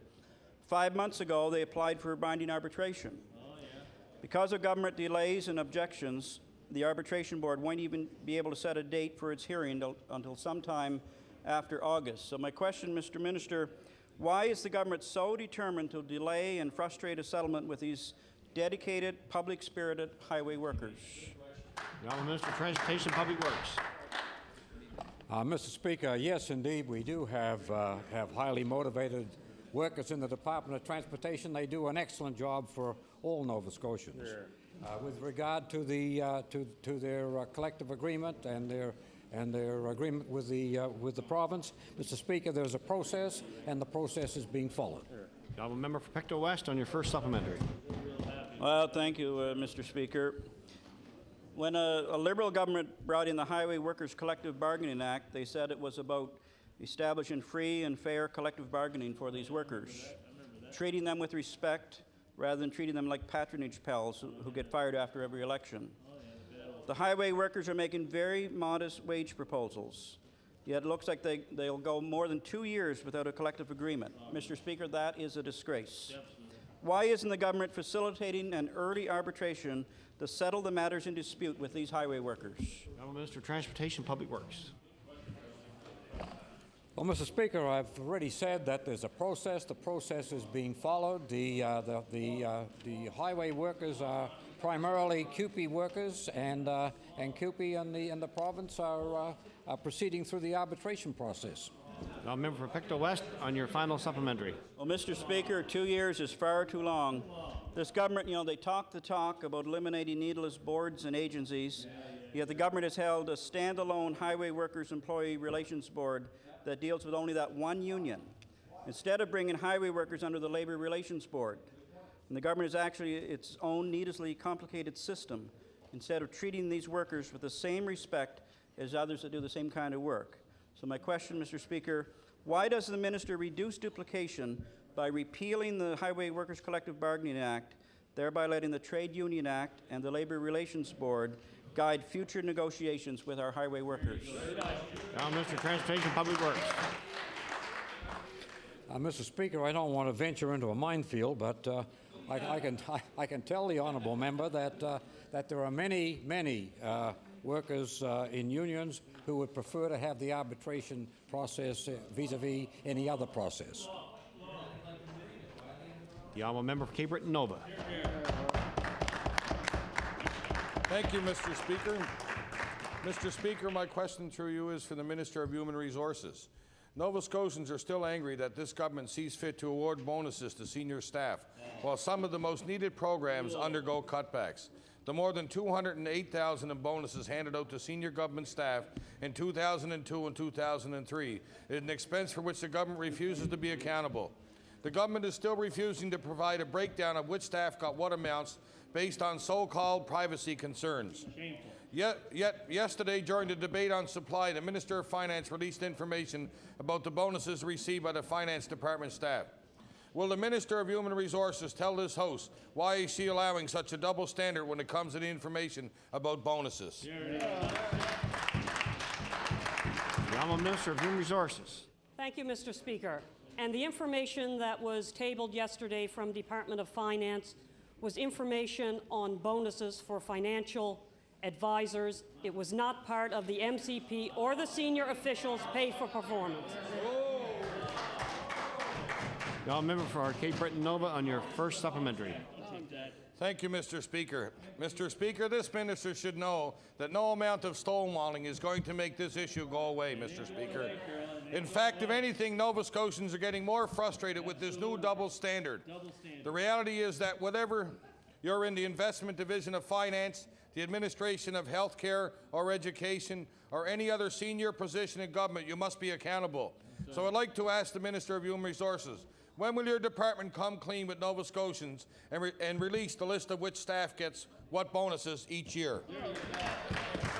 Speaker 15: 5 months ago, they applied for binding arbitration. Because of government delays and objections, the arbitration board won't even be able to set a date for its hearing until sometime after August. So my question, Mr. Minister, why is the government so determined to delay and frustrate a settlement with these dedicated, public-spirited highway workers?
Speaker 1: The Honourable Minister of Transportation, Public Works.
Speaker 12: Mr. Speaker, yes, indeed, we do have highly motivated workers in the Department of Transportation. They do an excellent job for all Nova Scotians. Sure. With regard to their collective agreement and their agreement with the province, Mr. Speaker, there's a process, and the process is being followed.
Speaker 1: Sure. The Honourable Member for Pictou West on your first supplementary.
Speaker 15: Well, thank you, Mr. Speaker. When a Liberal government brought in the Highway Workers Collective Bargaining Act, they said it was about establishing free and fair collective bargaining for these workers, treating them with respect rather than treating them like patronage pals who get fired after every election. The highway workers are making very modest wage proposals, yet it looks like they'll go more than 2 years without a collective agreement. Mr. Speaker, that is a disgrace. Why isn't the government facilitating an early arbitration to settle the matters in dispute with these highway workers?
Speaker 1: Honourable Minister of Transportation, Public Works.
Speaker 12: Well, Mr. Speaker, I've already said that there's a process. The process is being followed. The highway workers are primarily CUPE workers, and CUPE and the province are proceeding through the arbitration process.
Speaker 1: Now, Member for Pictou West on your final supplementary.
Speaker 15: Well, Mr. Speaker, 2 years is far too long. This government, they talk the talk about eliminating needless boards and agencies, yet the government has held a standalone Highway Workers Employee Relations Board that deals with only that one union, instead of bringing highway workers under the Labour Relations Board. And the government is actually its own needlessly complicated system, instead of treating these workers with the same respect as others that do the same kind of work. So my question, Mr. Speaker, why does the minister reduce duplication by repealing the Highway Workers Collective Bargaining Act, thereby letting the Trade Union Act and the Labour Relations Board guide future negotiations with our highway workers?
Speaker 1: Now, Mr. Transportation, Public Works.
Speaker 12: Mr. Speaker, I don't want to venture into a minefield, but I can tell the honourable member that there are many workers in unions who would prefer to have the arbitration process vis-a-vis any other process.
Speaker 1: The honourable member for Cape Breton Nova.
Speaker 13: Thank you, Mr. Speaker. Mr. Speaker, my question through you is for the Minister of Human Resources. Nova Scotians are still angry that this government sees fit to award bonuses to senior staff, while some of the most needed programs undergo cutbacks. The more than $208,000 in bonuses handed out to senior government staff in 2002 and 2003 is an expense for which the government refuses to be accountable. The government is still refusing to provide a breakdown of which staff got what amounts based on so-called privacy concerns. Yet yesterday, during the debate on supply, the Minister of Finance released information about the bonuses received by the Finance Department staff. Will the Minister of Human Resources tell this House why is she allowing such a double standard when it comes to the information about bonuses?
Speaker 1: The Honourable Minister of Human Resources.
Speaker 23: Thank you, Mr. Speaker. And the information that was tabled yesterday from Department of Finance was information on bonuses for financial advisors. It was not part of the MCP or the senior officials' pay for performance.
Speaker 1: The honourable member for Cape Breton Nova on your first supplementary.
Speaker 13: Thank you, Mr. Speaker. Mr. Speaker, this minister should know that no amount of stonewalling is going to make this issue go away, Mr. Speaker. In fact, if anything, Nova Scotians are getting more frustrated with this new double standard. The reality is that whatever you're in the investment division of finance, the administration of health care or education, or any other senior position in government, you must be accountable. So I'd like to ask the Minister of Human Resources, when will your department come clean with Nova Scotians and release the list of which staff gets what bonuses each year?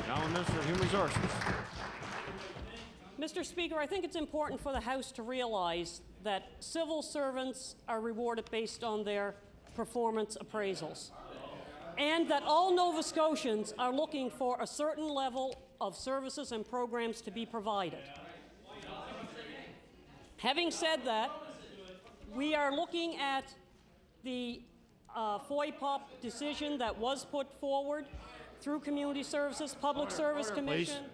Speaker 1: Now, Minister of Human Resources.
Speaker 23: Mr. Speaker, I think it's important for the House to realize that civil servants are rewarded based on their performance appraisals, and that all Nova Scotians are looking for a certain level of services and programs to be provided. Having said that, we are looking at the FOIPOP decision that was put forward through Community Services, Public Service Commission.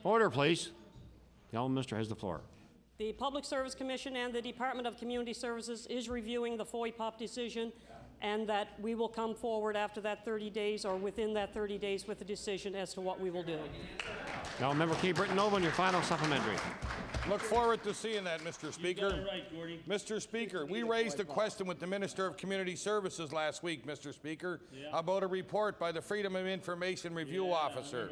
Speaker 1: Order, please. The Honourable Minister has the floor.
Speaker 23: The Public Service Commission and the Department of Community Services is reviewing the FOIPOP decision, and that we will come forward after that 30 days or within that 30 days with a decision as to what we will do.
Speaker 1: Now, Member Cape Breton Nova, on your final supplementary.
Speaker 13: Look forward to seeing that, Mr. Speaker.
Speaker 18: You got it right, Gordy.
Speaker 13: Mr. Speaker, we raised a question with the Minister of Community Services last week, Mr. Speaker, about a report by the Freedom of Information Review Officer.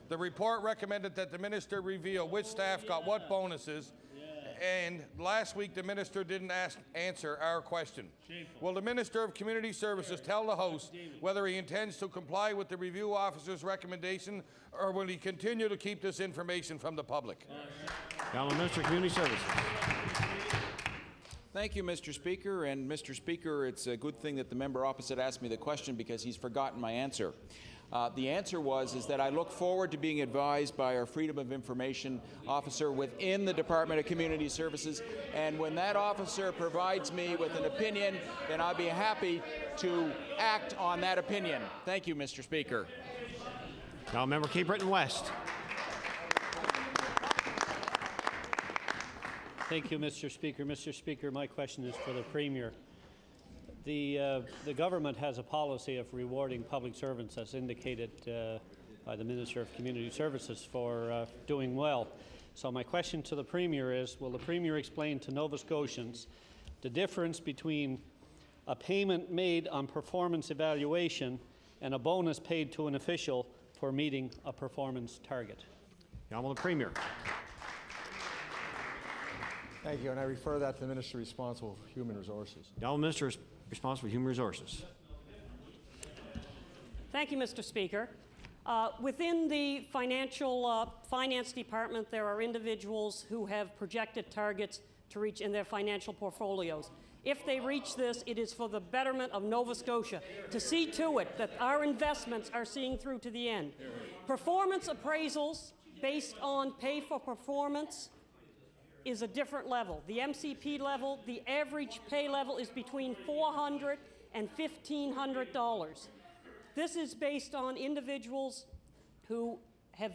Speaker 13: The report recommended that the minister reveal which staff got what bonuses, and last week the minister didn't answer our question. Shameful. Will the Minister of Community Services tell the House whether he intends to comply with the review officer's recommendation, or will he continue to keep this information from the public?
Speaker 1: The Honourable Minister of Community Services.
Speaker 10: Thank you, Mr. Speaker. And Mr. Speaker, it's a good thing that the member opposite asked me the question, because he's forgotten my answer. The answer is that I look forward to being advised by our Freedom of Information officer within the Department of Community Services, and when that officer provides me with an opinion, then I'll be happy to act on that opinion. Thank you, Mr. Speaker.
Speaker 1: Now, Member Cape Breton West.
Speaker 16: Thank you, Mr. Speaker. Mr. Speaker, my question is for the Premier. The government has a policy of rewarding public servants, as indicated by the Minister of Community Services, for doing well. So my question to the Premier is, will the Premier explain to Nova Scotians the difference between a payment made on performance evaluation and a bonus paid to an official for meeting a performance target?
Speaker 1: The Honourable Premier.
Speaker 2: Thank you, and I refer that to the Minister responsible for Human Resources.
Speaker 1: The Honourable Minister is responsible for Human Resources.
Speaker 23: Thank you, Mr. Speaker. Within the finance department, there are individuals who have projected targets to reach in their financial portfolios. If they reach this, it is for the betterment of Nova Scotia, to see to it that our investments are seeing through to the end. Performance appraisals based on pay for performance is a different level. The MCP level, the average pay level is between $400 and $1,500. This is based on individuals who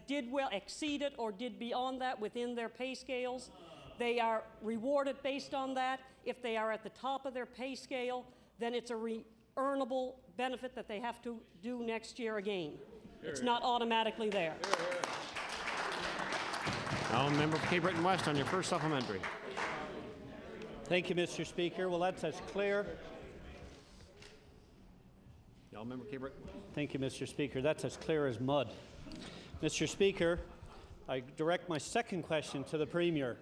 Speaker 23: did well, exceeded or did beyond that within their pay scales. They are rewarded based on that. If they are at the top of their pay scale, then it's a earnable benefit that they have to do next year again. It's not automatically there.
Speaker 1: Now, Member for Cape Breton West, on your first supplementary.
Speaker 16: Thank you, Mr. Speaker. Well, that's as clear.
Speaker 1: Y'all, Member Cape Breton.
Speaker 16: Thank you, Mr. Speaker. That's as clear as mud. Mr. Speaker, I direct my second question to the Premier.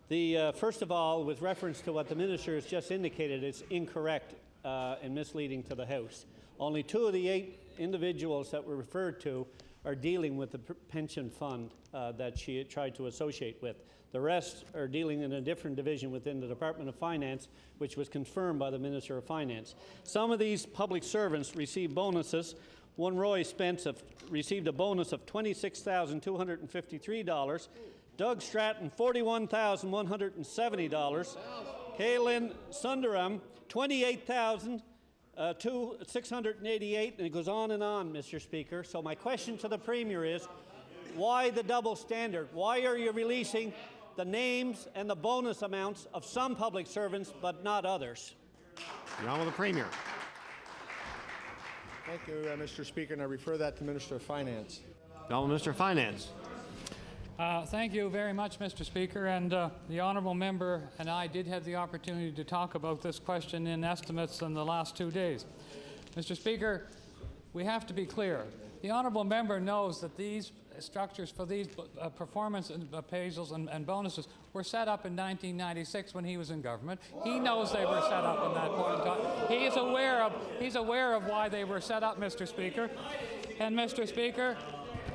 Speaker 16: First of all, with reference to what the Minister has just indicated, it's incorrect and misleading to the House. Only 2 of the 8 individuals that were referred to are dealing with the pension fund that she tried to associate with. The rest are dealing in a different division within the Department of Finance, which was confirmed by the Minister of Finance. Some of these public servants receive bonuses. One Roy Spence received a bonus of $26,253. Doug Stratton, $41,170. Kaylin Sundaram, $28,688, and it goes on, Mr. Speaker. So my question to the Premier is, why the double standard? Why are you releasing the names and the bonus amounts of some public servants but not others?
Speaker 1: The Honourable Premier.
Speaker 2: Thank you, Mr. Speaker, and I refer that to the Minister of Finance.
Speaker 1: The Honourable Minister of Finance.
Speaker 4: Thank you very much, Mr. Speaker, and the honourable member and I did have the opportunity to talk about this question in estimates in the last 2 days. Mr. Speaker, we have to be clear. The honourable member knows that these structures for these performance appraisals and bonuses were set up in 1996 when he was in government. He knows they were set up in that point in time. He's aware of why they were set up, Mr. Speaker. And Mr. Speaker,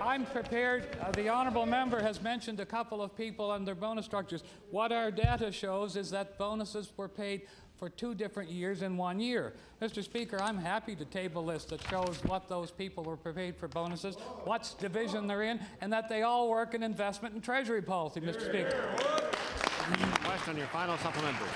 Speaker 4: I'm prepared. The honourable member has mentioned a couple of people and their bonus structures. What our data shows is that bonuses were paid for 2 different years in 1 year. Mr. Speaker, I'm happy to table a list that shows what those people were paid for bonuses, what division they're in, and that they all work in investment and treasury policy, Mr. Speaker.
Speaker 1: Question, your final supplementary.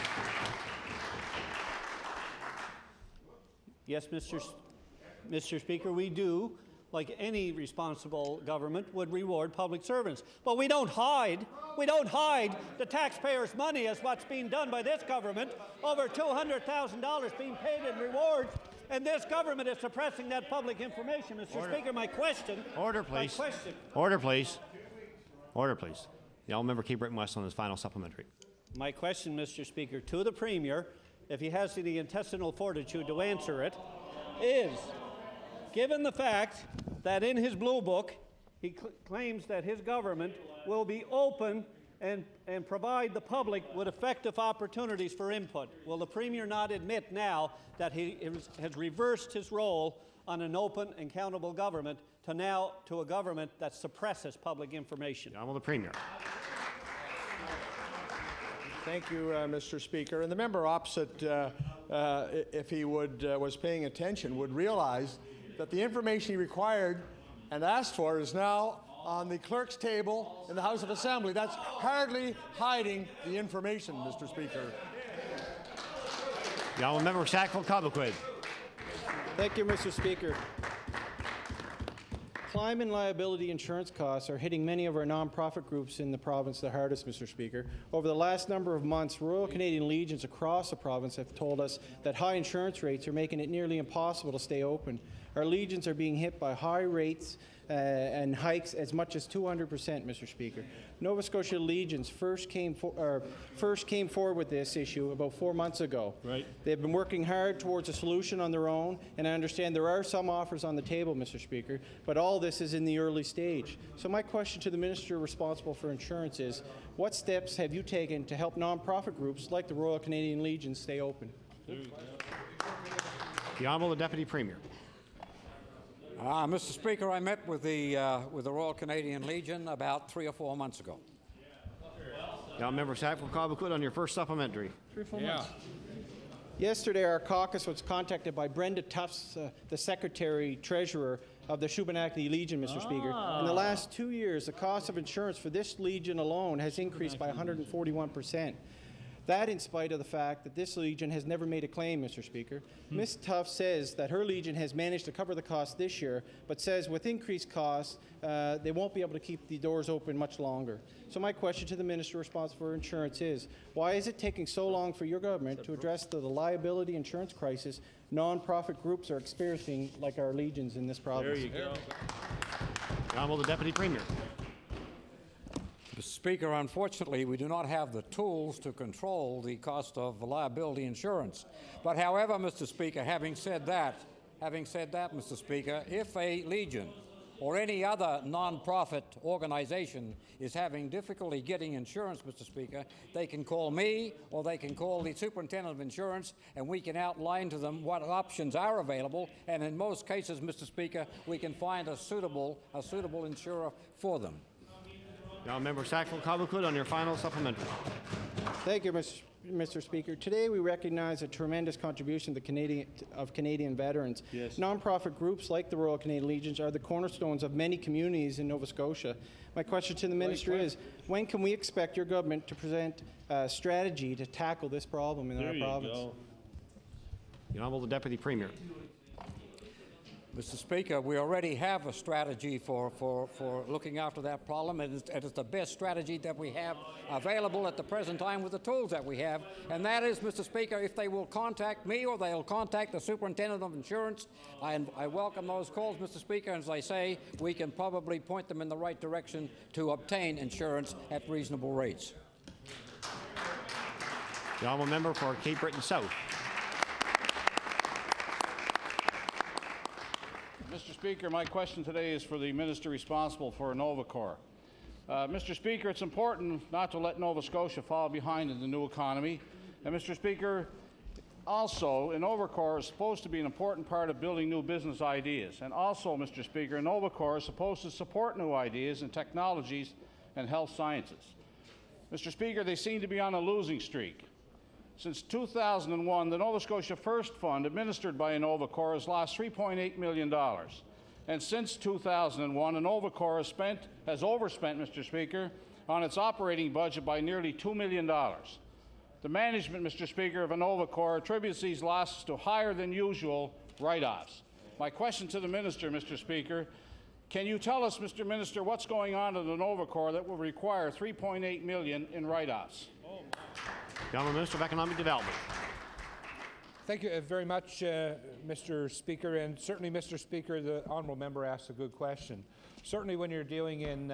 Speaker 16: Yes, Mr. Speaker, we do, like any responsible government, would reward public servants. But we don't hide the taxpayers' money as what's being done by this government, over $200,000 being paid in rewards, and this government is suppressing that public information. Mr. Speaker, my question...
Speaker 1: Order, please.
Speaker 16: My question...
Speaker 1: Order, please. Order, please. The honourable member Cape Breton-West on his final supplementary.
Speaker 16: My question, Mr. Speaker, to the Premier, if he has the intestinal fortitude to answer it, is, given the fact that in his Blue Book he claims that his government will be open and provide the public with effective opportunities for input, will the Premier not admit now that he has reversed his role on an open and accountable government to a government that suppresses public information?
Speaker 1: The Premier.
Speaker 2: Thank you, Mr. Speaker. And the member opposite, if he was paying attention, would realize that the information he required and asked for is now on the clerk's table in the House of Assembly. That's hardly hiding the information, Mr. Speaker.
Speaker 1: The honourable member Sackville-Cobequid.
Speaker 5: Thank you, Mr. Speaker. Climate and liability insurance costs are hitting many of our nonprofit groups in the province the hardest, Mr. Speaker. Over the last number of months, Royal Canadian Legions across the province have told us that high insurance rates are making it nearly impossible to stay open. Our Legions are being hit by high rates and hikes as much as 200%, Mr. Speaker. Nova Scotia Legions first came forward with this issue about 4 months ago. Right. They've been working hard towards a solution on their own, and I understand there are some offers on the table, Mr. Speaker, but all this is in the early stage. So my question to the Minister responsible for insurance is, what steps have you taken to help nonprofit groups like the Royal Canadian Legion stay open?
Speaker 1: The Honourable Deputy Premier.
Speaker 12: Mr. Speaker, I met with the Royal Canadian Legion about 3 or 4 months ago.
Speaker 1: The honourable member Sackville-Cobequid on your first supplementary.
Speaker 5: 3 or 4 months. Yesterday, our caucus was contacted by Brenda Tufts, the Secretary-Treasurer of the Shubenacadie Legion, Mr. Speaker. In the last 2 years, the cost of insurance for this Legion alone has increased by 141%. That in spite of the fact that this Legion has never made a claim, Mr. Speaker. Ms. Tufts says that her Legion has managed to cover the cost this year, but says with increased costs, they won't be able to keep the doors open much longer. So my question to the Minister responsible for insurance is, why is it taking so long for your government to address the liability insurance crisis non-profit groups are experiencing like our Legions in this province?
Speaker 1: There you go. The Honourable Deputy Premier.
Speaker 12: Mr. Speaker, unfortunately, we do not have the tools to control the cost of liability insurance. But however, Mr. Speaker, having said that, Mr. Speaker, if a Legion or any other non-profit organization is having difficulty getting insurance, Mr. Speaker, they can call me or they can call the Superintendent of Insurance, and we can outline to them what options are available, and in most cases, Mr. Speaker, we can find a suitable insurer for them.
Speaker 1: Now, Member Sackville-Cobequid on your final supplementary.
Speaker 5: Thank you, Mr. Speaker. Today we recognize a tremendous contribution of Canadian veterans. Yes. Non-profit groups like the Royal Canadian Legions are the cornerstones of many communities in Nova Scotia. My question to the Minister is, when can we expect your government to present a strategy to tackle this problem in our province?
Speaker 1: Go. The Honourable Deputy Premier.
Speaker 12: Mr. Speaker, we already have a strategy for looking after that problem. It is the best strategy that we have available at the present time with the tools that we have. And that is, Mr. Speaker, if they will contact me or they'll contact the Superintendent of Insurance, I welcome those calls, Mr. Speaker. As I say, we can probably point them in the right direction to obtain insurance at reasonable rates.
Speaker 1: The Honourable Member for Cape Breton South.
Speaker 14: Mr. Speaker, my question today is for the Minister responsible for NovaCorp. Mr. Speaker, it's important not to let Nova Scotia fall behind in the new economy. And Mr. Speaker, also, InnovaCorps is supposed to be an important part of building new business ideas. And also, Mr. Speaker, InnovaCorps is supposed to support new ideas and technologies and health sciences. Mr. Speaker, they seem to be on a losing streak. Since 2001, the Nova Scotia First Fund, administered by InnovaCorps, has lost $3.8 million. And since 2001, InnovaCorps has overspent, Mr. Speaker, on its operating budget by nearly $2 million. The management, Mr. Speaker, of InnovaCorps attributes these losses to higher than usual write-offs. My question to the Minister, Mr. Speaker, can you tell us, Mr. Minister, what's going on at InnovaCorps that will require $3.8 million in write-offs?
Speaker 1: The Honourable Minister of Economic Development.
Speaker 17: Thank you very much, Mr. Speaker, and certainly, Mr. Speaker, the honourable member asks a good question. Certainly when you're dealing in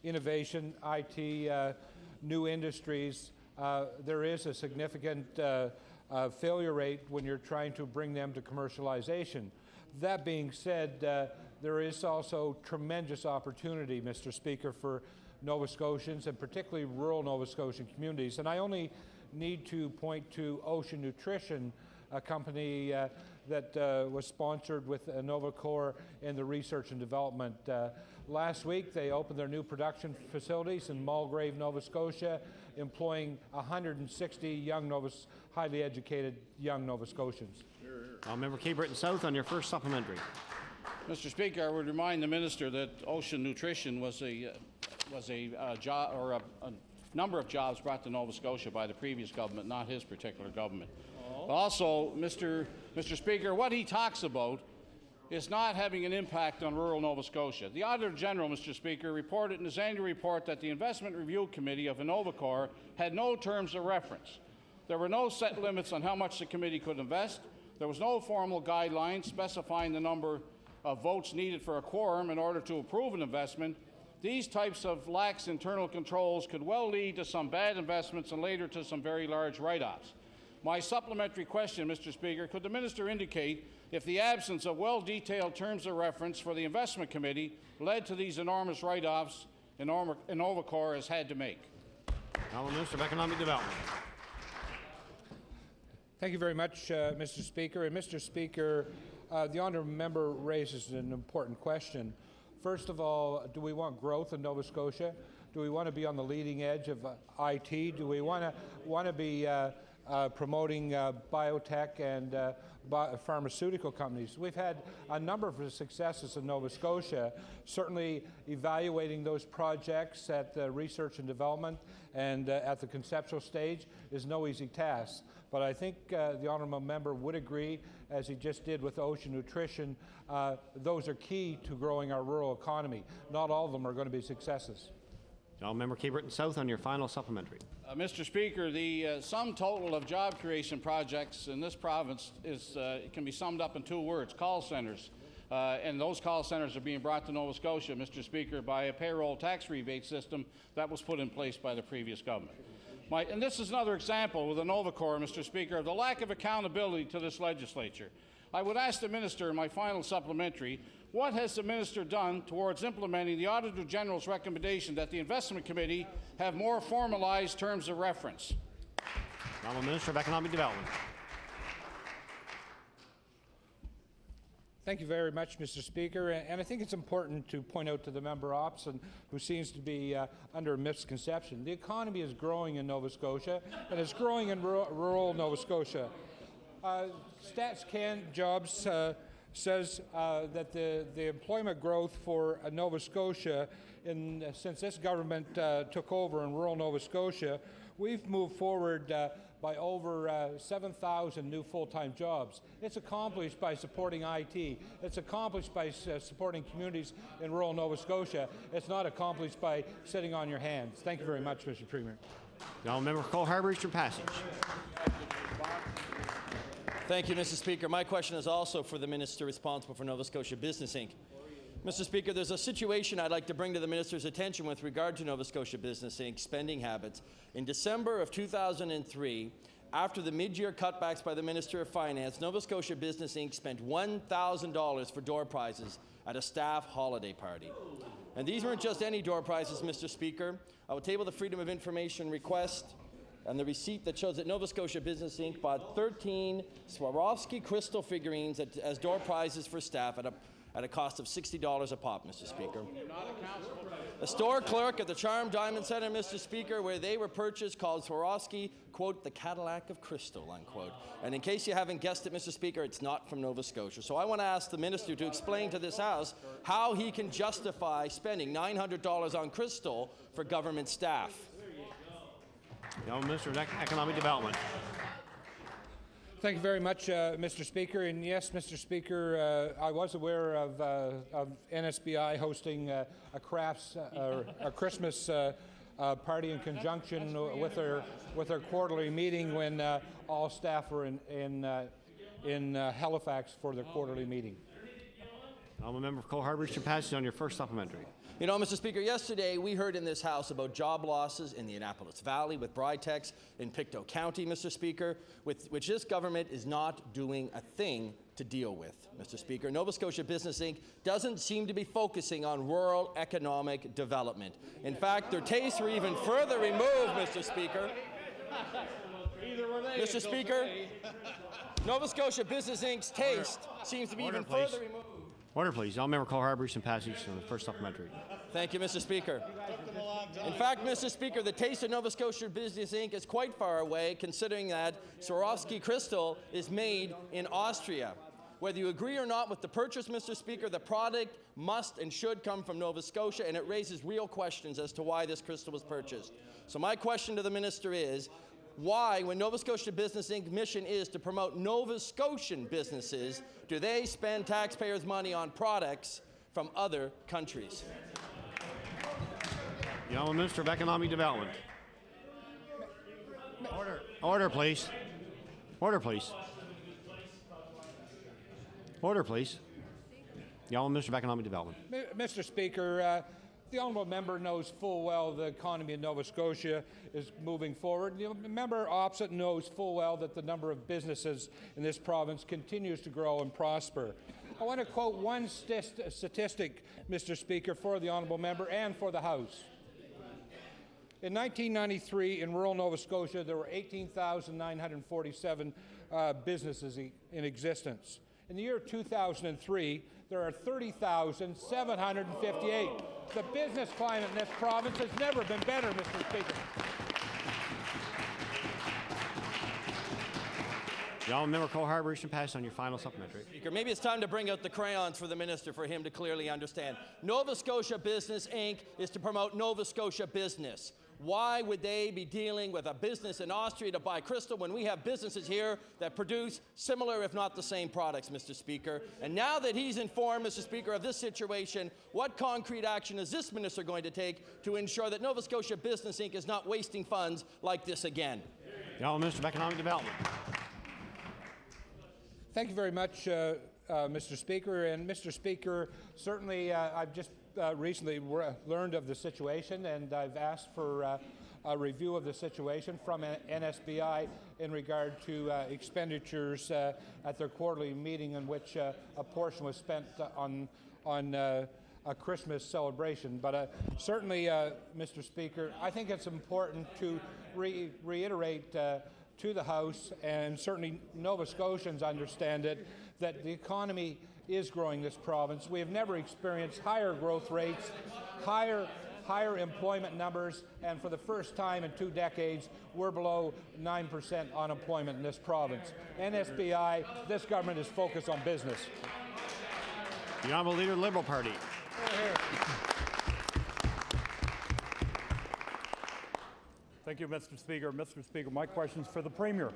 Speaker 17: innovation, IT, new industries, there is a significant failure rate when you're trying to bring them to commercialization. That being said, there is also tremendous opportunity, Mr. Speaker, for Nova Scotians and particularly rural Nova Scotian communities. And I only need to point to Ocean Nutrition, a company that was sponsored with InnovaCorps in the research and development. Last week, they opened their new production facilities in Mulgrave, Nova Scotia, employing 160 highly educated young Nova Scotians.
Speaker 1: Member Cape Breton South on your first supplementary.
Speaker 14: Mr. Speaker, I would remind the Minister that Ocean Nutrition was a job or a number of jobs brought to Nova Scotia by the previous government, not his particular government. Also, Mr. Speaker, what he talks about is not having an impact on rural Nova Scotia. The Auditor General, Mr. Speaker, reported in his annual report that the Investment Review Committee of InnovaCorps had no terms of reference. There were no set limits on how much the committee could invest. There was no formal guidelines specifying the number of votes needed for a quorum in order to approve an investment. These types of lax internal controls could well lead to some bad investments and later to some very large write-offs. My supplementary question, Mr. Speaker, could the Minister indicate if the absence of well-detailed terms of reference for the Investment Committee led to these enormous write-offs InnovaCorps has had to make?
Speaker 1: Honourable Minister of Economic Development.
Speaker 17: Thank you very much, Mr. Speaker. And Mr. Speaker, the honourable member raises an important question. First of all, do we want growth in Nova Scotia? Do we want to be on the leading edge of IT? Do we want to be promoting biotech and pharmaceutical companies? We've had a number of successes in Nova Scotia. Certainly evaluating those projects at the research and development and at the conceptual stage is no easy task. But I think the honourable member would agree, as he just did with Ocean Nutrition, those are key to growing our rural economy. Not all of them are going to be successes.
Speaker 1: Member Cape Breton South on your final supplementary.
Speaker 14: Mr. Speaker, the sum total of job creation projects in this province can be summed up in two words: call centres. And those call centres are being brought to Nova Scotia, Mr. Speaker, by a payroll tax rebate system that was put in place by the previous government. And this is another example with InnovaCorps, Mr. Speaker, of the lack of accountability to this legislature. I would ask the Minister in my final supplementary, what has the Minister done towards implementing the Auditor General's recommendation that the Investment Committee have more formalized terms of reference?
Speaker 1: Honourable Minister of Economic Development.
Speaker 17: Thank you very much, Mr. Speaker. And I think it's important to point out to the member opposite, who seems to be under a misconception. The economy is growing in Nova Scotia, and it's growing in rural Nova Scotia. Stats Can Jobs says that the employment growth for Nova Scotia, since this government took over in rural Nova Scotia, we've moved forward by over 7,000 new full-time jobs. It's accomplished by supporting IT. It's accomplished by supporting communities in rural Nova Scotia. It's not accomplished by sitting on your hands. Thank you very much, Mr. Premier.
Speaker 1: Now, Member Cole Harbour for passage.
Speaker 19: Thank you, Mr. Speaker. My question is also for the Minister responsible for Nova Scotia Business Inc. Mr. Speaker, there's a situation I'd like to bring to the Minister's attention with regard to Nova Scotia Business Inc. spending habits. In December of 2003, after the mid-year cutbacks by the Minister of Finance, Nova Scotia Business Inc. spent $1,000 for door prizes at a staff holiday party. And these weren't just any door prizes, Mr. Speaker. I will table the Freedom of Information request and the receipt that shows that Nova Scotia Business Inc. bought 13 Swarovski crystal figurines as door prizes for staff at a cost of $60 a pop, Mr. Speaker. The store clerk at the Charm Diamond Center, Mr. Speaker, where they were purchased, called Swarovski, quote, the Cadillac of crystal, unquote. And in case you haven't guessed it, Mr. Speaker, it's not from Nova Scotia. So I want to ask the minister to explain to this House how he can justify spending $900 on crystal for government staff.
Speaker 1: The Minister of Economic Development.
Speaker 17: Thank you very much, Mr. Speaker. And yes, Mr. Speaker, I was aware of NSBI hosting a Christmas party in conjunction with their quarterly meeting when all staff were in Halifax for their quarterly meeting.
Speaker 1: I'm a member of Cole Harbour Eastern Passage on your first supplementary.
Speaker 19: You know, Mr. Speaker, yesterday we heard in this House about job losses in the Annapolis Valley with Britex in Pictou County, Mr. Speaker, which this government is not doing a thing to deal with, Mr. Speaker. Nova Scotia Business Inc. doesn't seem to be focusing on rural economic development. In fact, their tastes were even further removed, Mr. Speaker. Mr. Speaker, Nova Scotia Business Inc.'s taste seems to be even further removed.
Speaker 1: Order, please. I'll member Cole Harbour Eastern Passage on the first supplementary.
Speaker 19: Thank you, Mr. Speaker. In fact, Mr. Speaker, the taste of Nova Scotia Business Inc. is quite far away, considering that Swarovski crystal is made in Austria. Whether you agree or not with the purchase, Mr. Speaker, the product must and should come from Nova Scotia, and it raises real questions as to why this crystal was purchased. So my question to the minister is, why, when Nova Scotia Business Inc.'s mission is to promote Nova Scotian businesses, do they spend taxpayers' money on products from other countries?
Speaker 1: The Honourable Minister of Economic Development. Order. Order, please. Order, please. Order, please. The Honourable Minister of Economic Development.
Speaker 17: Mr. Speaker, the honourable member knows full well the economy in Nova Scotia is moving forward. The member opposite knows full well that the number of businesses in this province continues to grow and prosper. I want to quote one statistic, Mr. Speaker, for the honourable member and for the House. In 1993, in rural Nova Scotia, there were 18,947 businesses in existence. In the year 2003, there are 30,758. The business climate in this province has never been better, Mr. Speaker.
Speaker 1: The Honourable Member Cole Harbour Eastern Passage on your final supplementary.
Speaker 19: Speaker, maybe it's time to bring out the crayons for the minister for him to clearly understand. Nova Scotia Business Inc. is to promote Nova Scotia business. Why would they be dealing with a business in Austria to buy crystal when we have businesses here that produce similar, if not the same products, Mr. Speaker? And now that he's informed, Mr. Speaker, of this situation, what concrete action is this minister going to take to ensure that Nova Scotia Business Inc. is not wasting funds like this again?
Speaker 1: The Honourable Minister of Economic Development.
Speaker 17: Thank you very much, Mr. Speaker. And Mr. Speaker, certainly I've just recently learned of the situation, and I've asked for a review of the situation from NSBI in regard to expenditures at their quarterly meeting, in which a portion was spent on a Christmas celebration. But certainly, Mr. Speaker, I think it's important to reiterate to the House, and certainly Nova Scotians understand it, that the economy is growing this province. We have never experienced higher growth rates, higher employment numbers, and for the first time in 2 decades, we're below 9% unemployment in this province. NSBI, this government is focused on business.
Speaker 1: The Honourable Leader of the Liberal Party.
Speaker 11: Thank you, Mr. Speaker. Mr. Speaker, my question is for the Premier.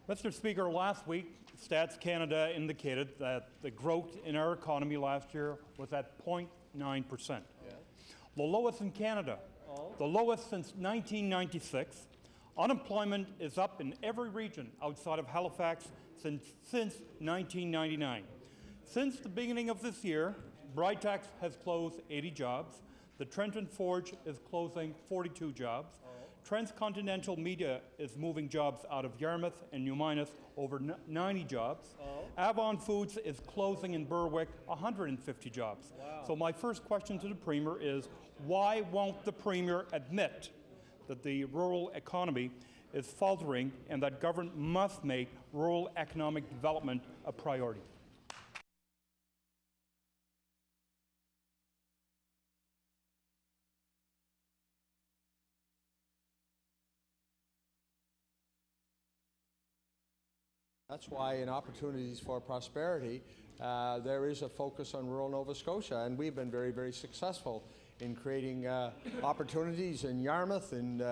Speaker 11: Mr. Speaker, last week, Stats Canada indicated that the growth in our economy last year was at 0.9%. Yeah. The lowest in Canada, the lowest since 1996. Unemployment is up in every region outside of Halifax since 1999. Since the beginning of this year, Britex has closed 80 jobs. The Trenton Forge is closing 42 jobs. Transcontinental Media is moving jobs out of Yarmouth and New Minas, over 90 jobs. Avon Foods is closing in Berwick 150 jobs. Wow. So my first question to the Premier is, why won't the Premier admit that the rural economy is faltering and that government must make rural economic development a priority.
Speaker 2: That's why in Opportunities for Prosperity, there is a focus on rural Nova Scotia, and we've been very, very successful in creating opportunities in Yarmouth, in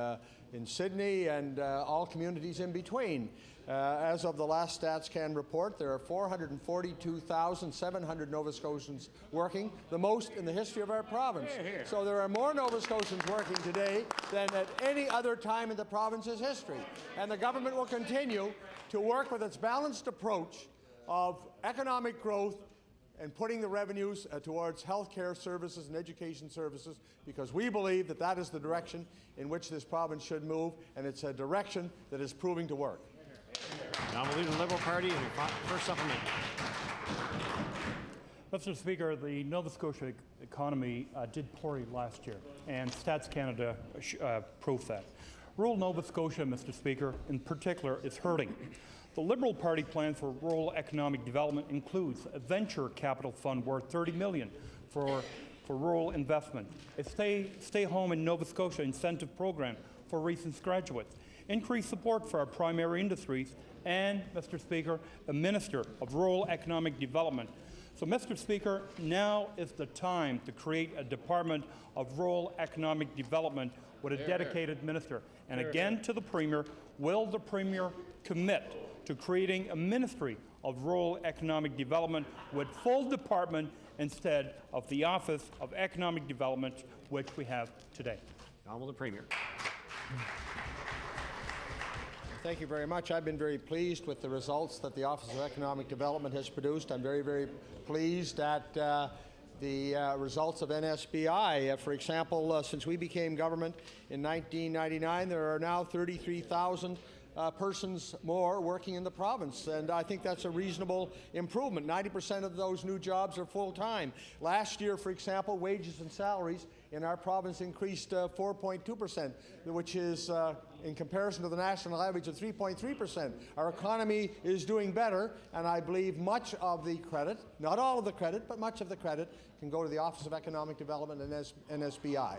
Speaker 2: Sydney, and all communities in between. As of the last StatsCan report, there are 442,700 Nova Scotians working, the most in the history of our province. So there are more Nova Scotians working today than at any other time in the province's history. And the government will continue to work with its balanced approach of economic growth and putting the revenues towards healthcare services and education services, because we believe that that is the direction in which this province should move, and it's a direction that is proving to work.
Speaker 1: Now we'll leave the Liberal Party in your first supplement.
Speaker 11: Mr. Speaker, the Nova Scotia economy did poorly last year, and Stats Canada proved that. Rural Nova Scotia, Mr. Speaker, in particular, is hurting. The Liberal Party plan for rural economic development includes a venture capital fund worth $30 million for rural investment, a stay home in Nova Scotia incentive program for recent graduates, increased support for our primary industries, and, Mr. Speaker, a Minister of Rural Economic Development. So, Mr. Speaker, now is the time to create a Department of Rural Economic Development with a dedicated minister. And again, to the Premier, will the Premier commit to creating a Ministry of Rural Economic Development with full department instead of the Office of Economic Development, which we have today?
Speaker 1: Honourable the Premier.
Speaker 2: Thank you very much. I've been very pleased with the results that the Office of Economic Development has produced. I'm very, very pleased at the results of NSBI. For example, since we became government in 1999, there are now 33,000 persons more working in the province, and I think that's a reasonable improvement. 90% of those new jobs are full-time. Last year, for example, wages and salaries in our province increased 4.2%, which is in comparison to the national average of 3.3%. Our economy is doing better, and I believe much of the credit, not all of the credit, but much of the credit, can go to the Office of Economic Development and NSBI.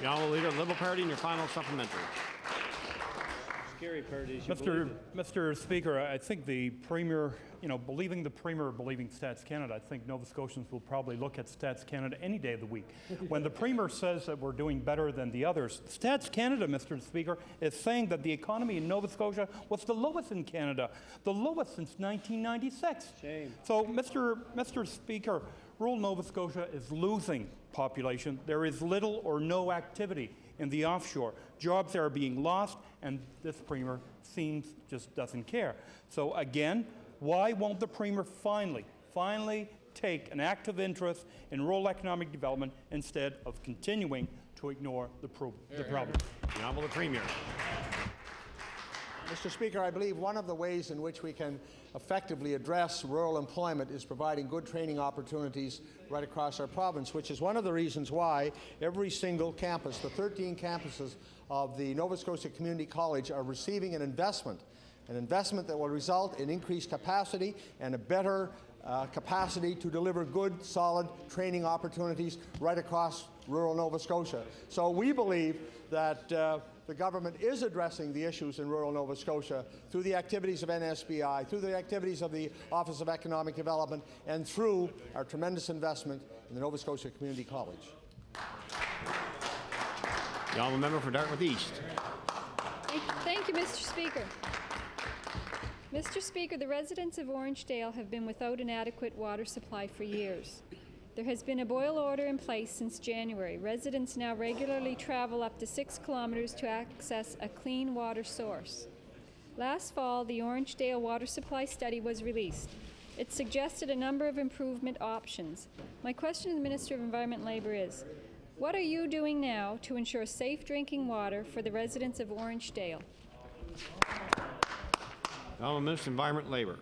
Speaker 1: The Honourable Leader of the Liberal Party in your final supplementary.
Speaker 11: Mr. Speaker, I think the Premier, believing the Premier, believing Stats Canada, I think Nova Scotians will probably look at Stats Canada any day of the week. When the Premier says that we're doing better than the others, Stats Canada, Mr. Speaker, is saying that the economy in Nova Scotia was the lowest in Canada, the lowest since 1996.
Speaker 16: Shame.
Speaker 11: So, Mr. Speaker, rural Nova Scotia is losing population. There is little or no activity in the offshore. Jobs are being lost, and this Premier just doesn't care. So again, why won't the Premier finally take an active interest in rural economic development instead of continuing to ignore the problem?
Speaker 1: The Honourable Premier.
Speaker 2: Mr. Speaker, I believe one of the ways in which we can effectively address rural employment is providing good training opportunities right across our province, which is one of the reasons why every single campus, the 13 campuses of the Nova Scotia Community College, are receiving an investment that will result in increased capacity and a better capacity to deliver good, solid training opportunities right across rural Nova Scotia. So we believe that the government is addressing the issues in rural Nova Scotia through the activities of NSBI, through the activities of the Office of Economic Development, and through our tremendous investment in the Nova Scotia Community College.
Speaker 1: The Honourable Member for Dartmouth East.
Speaker 7: Thank you, Mr. Speaker. Mr. Speaker, the residents of Orangedale have been without an adequate water supply for years. There has been a boil order in place since January. Residents now regularly travel up to 6 kilometers to access a clean water source. Last fall, the Orangedale Water Supply Study was released. It suggested a number of improvement options. My question to the Minister of Environment and Labour is, what are you doing now to ensure safe drinking water for the residents of Orangedale?
Speaker 1: Honourable Minister of Environment and Labour.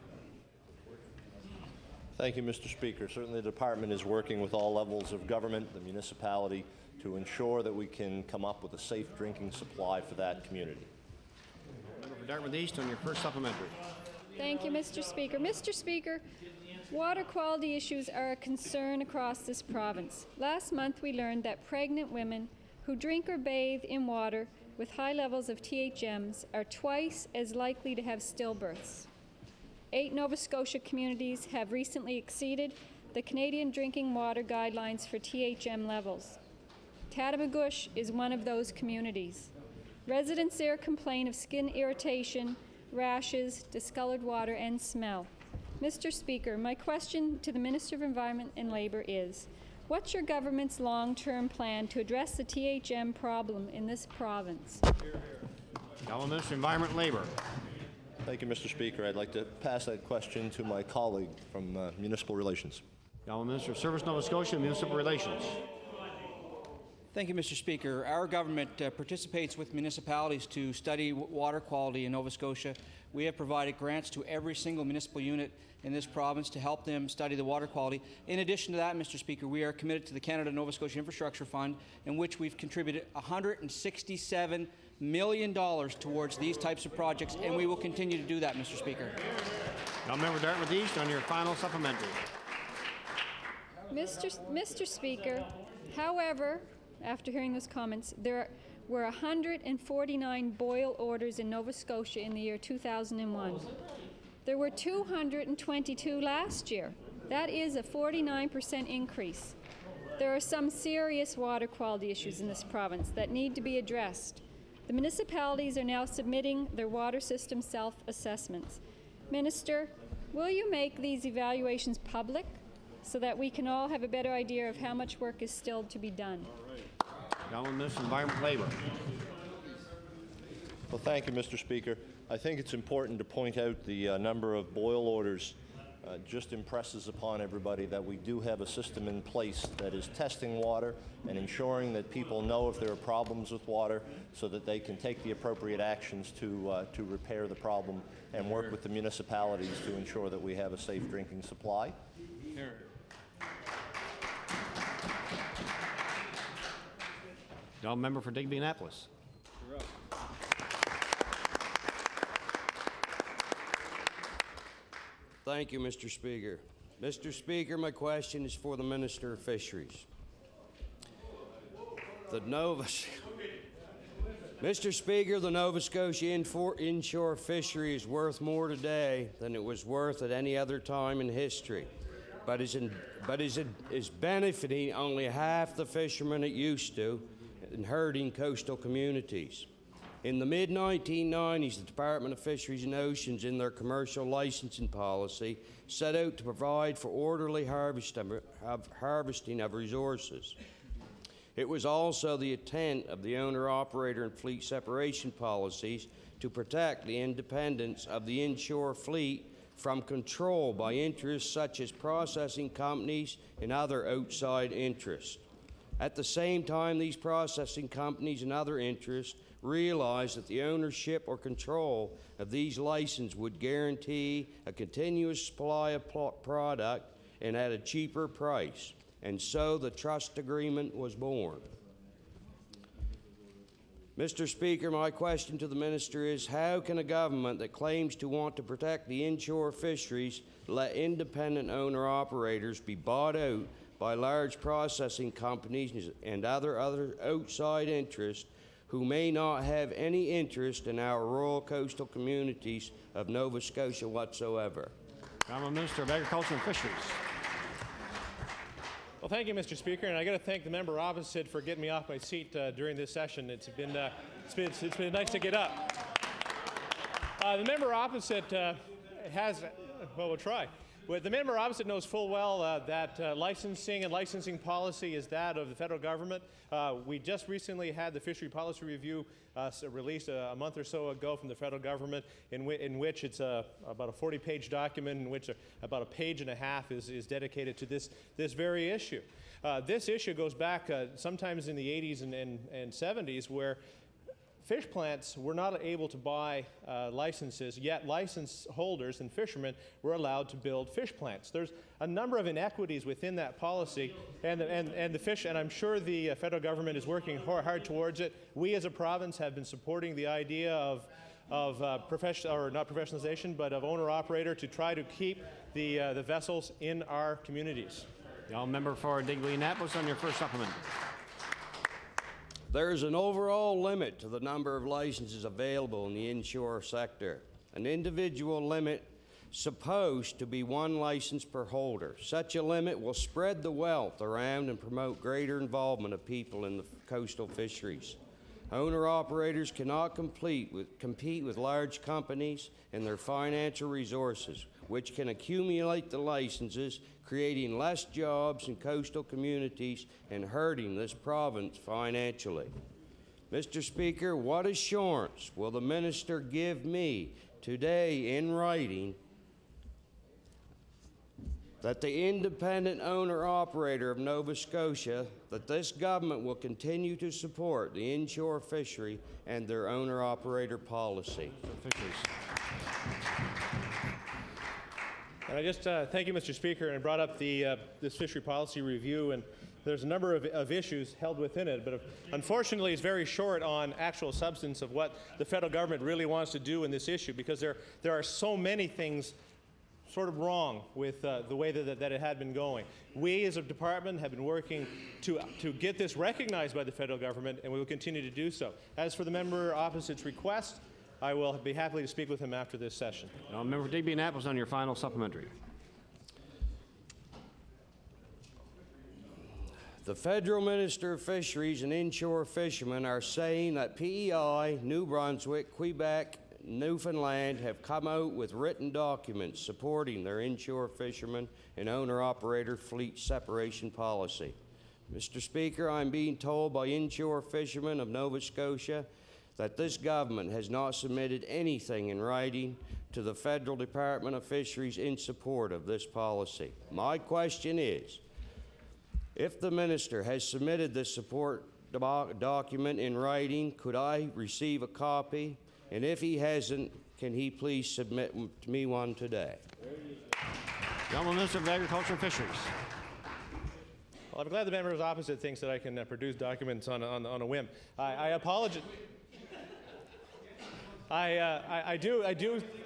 Speaker 20: Thank you, Mr. Speaker. Certainly the department is working with all levels of government, the municipality, to ensure that we can come up with a safe drinking supply for that community.
Speaker 1: For Dartmouth East on your first supplementary.
Speaker 7: Thank you, Mr. Speaker. Mr. Speaker, water quality issues are a concern across this province. Last month, we learned that pregnant women who drink or bathe in water with high levels of THMs are twice as likely to have stillbirths. 8 Nova Scotia communities have recently exceeded the Canadian drinking water guidelines for THM levels. Tatamagouche is one of those communities. Residents there complain of skin irritation, rashes, discolored water, and smell. Mr. Speaker, my question to the Minister of Environment and Labour is, what's your government's long-term plan to address the THM problem in this province?
Speaker 1: Honourable Minister of Environment and Labour.
Speaker 20: Thank you, Mr. Speaker. I'd like to pass that question to my colleague from Municipal Relations.
Speaker 1: Honourable Minister of Service, Nova Scotia and Municipal Relations.
Speaker 8: Thank you, Mr. Speaker. Our government participates with municipalities to study water quality in Nova Scotia. We have provided grants to every single municipal unit in this province to help them study the water quality. In addition to that, Mr. Speaker, we are committed to the Canada-Nova Scotia Infrastructure Fund, in which we've contributed $167 million towards these types of projects, and we will continue to do that, Mr. Speaker.
Speaker 1: Now, Member Dartmouth East on your final supplementary.
Speaker 7: Mr. Speaker, however, after hearing those comments, there were 149 boil orders in Nova Scotia in the year 2001. There were 222 last year. That is a 49% increase. There are some serious water quality issues in this province that need to be addressed. The municipalities are now submitting their water system self-assessments. Minister, will you make these evaluations public so that we can all have a better idea of how much work is still to be done?
Speaker 1: Honourable Minister of Environment and Labour.
Speaker 20: Well, thank you, Mr. Speaker. I think it's important to point out the number of boil orders just impresses upon everybody that we do have a system in place that is testing water and ensuring that people know if there are problems with water so that they can take the appropriate actions to repair the problem and work with the municipalities to ensure that we have a safe drinking supply.
Speaker 1: Now, member for Digby Annapolis.
Speaker 21: Thank you, Mr. Speaker. Mr. Speaker, my question is for the Minister of Fisheries. Mr. Speaker, the Nova Scotia inshore fishery is worth more today than it was worth at any other time in history, but is benefiting only half the fishermen it used to and hurting coastal communities. In the mid-1990s, the Department of Fisheries and Oceans, in their commercial licensing policy, set out to provide for orderly harvesting of resources. It was also the intent of the owner-operator and fleet separation policies to protect the independence of the inshore fleet from control by interests such as processing companies and other outside interests. At the same time, these processing companies and other interests realized that the ownership or control of these licenses would guarantee a continuous supply of product and at a cheaper price, and so the trust agreement was born. Mr. Speaker, my question to the Minister is, how can a government that claims to want to protect the inshore fisheries let independent owner-operators be bought out by large processing companies and other outside interests who may not have any interest in our rural coastal communities of Nova Scotia whatsoever?
Speaker 1: Honourable Minister of Agriculture and Fisheries.
Speaker 22: Well, thank you, Mr. Speaker, and I got to thank the member opposite for getting me off my seat during this session. It's been nice to get up. The member opposite we'll try. Well, the member opposite knows full well that licensing and licensing policy is that of the federal government. We just recently had the Fishery Policy Review released a month or so ago from the federal government, in which it's about a 40-page document in which about a page and a half is dedicated to this very issue. This issue goes back sometimes in the 80s and 70s, where fish plants were not able to buy licenses, yet license holders and fishermen were allowed to build fish plants. There's a number of inequities within that policy, and I'm sure the federal government is working hard towards it. We as a province have been supporting the idea not professionalization, but of owner-operator to try to keep the vessels in our communities.
Speaker 1: The member for Digby-Annapolis on your first supplement.
Speaker 21: There is an overall limit to the number of licenses available in the inshore sector. An individual limit supposed to be one license per holder. Such a limit will spread the wealth around and promote greater involvement of people in the coastal fisheries. Owner-operators cannot compete with large companies and their financial resources, which can accumulate the licenses, creating less jobs in coastal communities and hurting this province financially. Mr. Speaker, what assurance will the minister give me today in writing that the independent owner-operator of Nova Scotia, that this government will continue to support the inshore fishery and their owner-operator policy?
Speaker 22: And I just thank you, Mr. Speaker, and brought up this fishery policy review, and there's a number of issues held within it, but unfortunately it's very short on actual substance of what the federal government really wants to do in this issue, because there are so many things sort of wrong with the way that it had been going. We as a department have been working to get this recognized by the federal government, and we will continue to do so. As for the member opposite's request, I will be happy to speak with him after this session.
Speaker 1: Member Digby-Annapolis on your final supplementary.
Speaker 21: The federal Minister of Fisheries and inshore fishermen are saying that PEI, New Brunswick, Quebec, Newfoundland have come out with written documents supporting their inshore fishermen and owner-operator fleet separation policy. Mr. Speaker, I'm being told by inshore fishermen of Nova Scotia that this government has not submitted anything in writing to the Federal Department of Fisheries in support of this policy. My question is, if the minister has submitted this support document in writing, could I receive a copy? And if he hasn't, can he please submit to me one today?
Speaker 1: Gentleman Minister of Agriculture and Fisheries.
Speaker 22: Well, I'm glad the member opposite thinks that I can produce documents on a whim. I apologize. I do,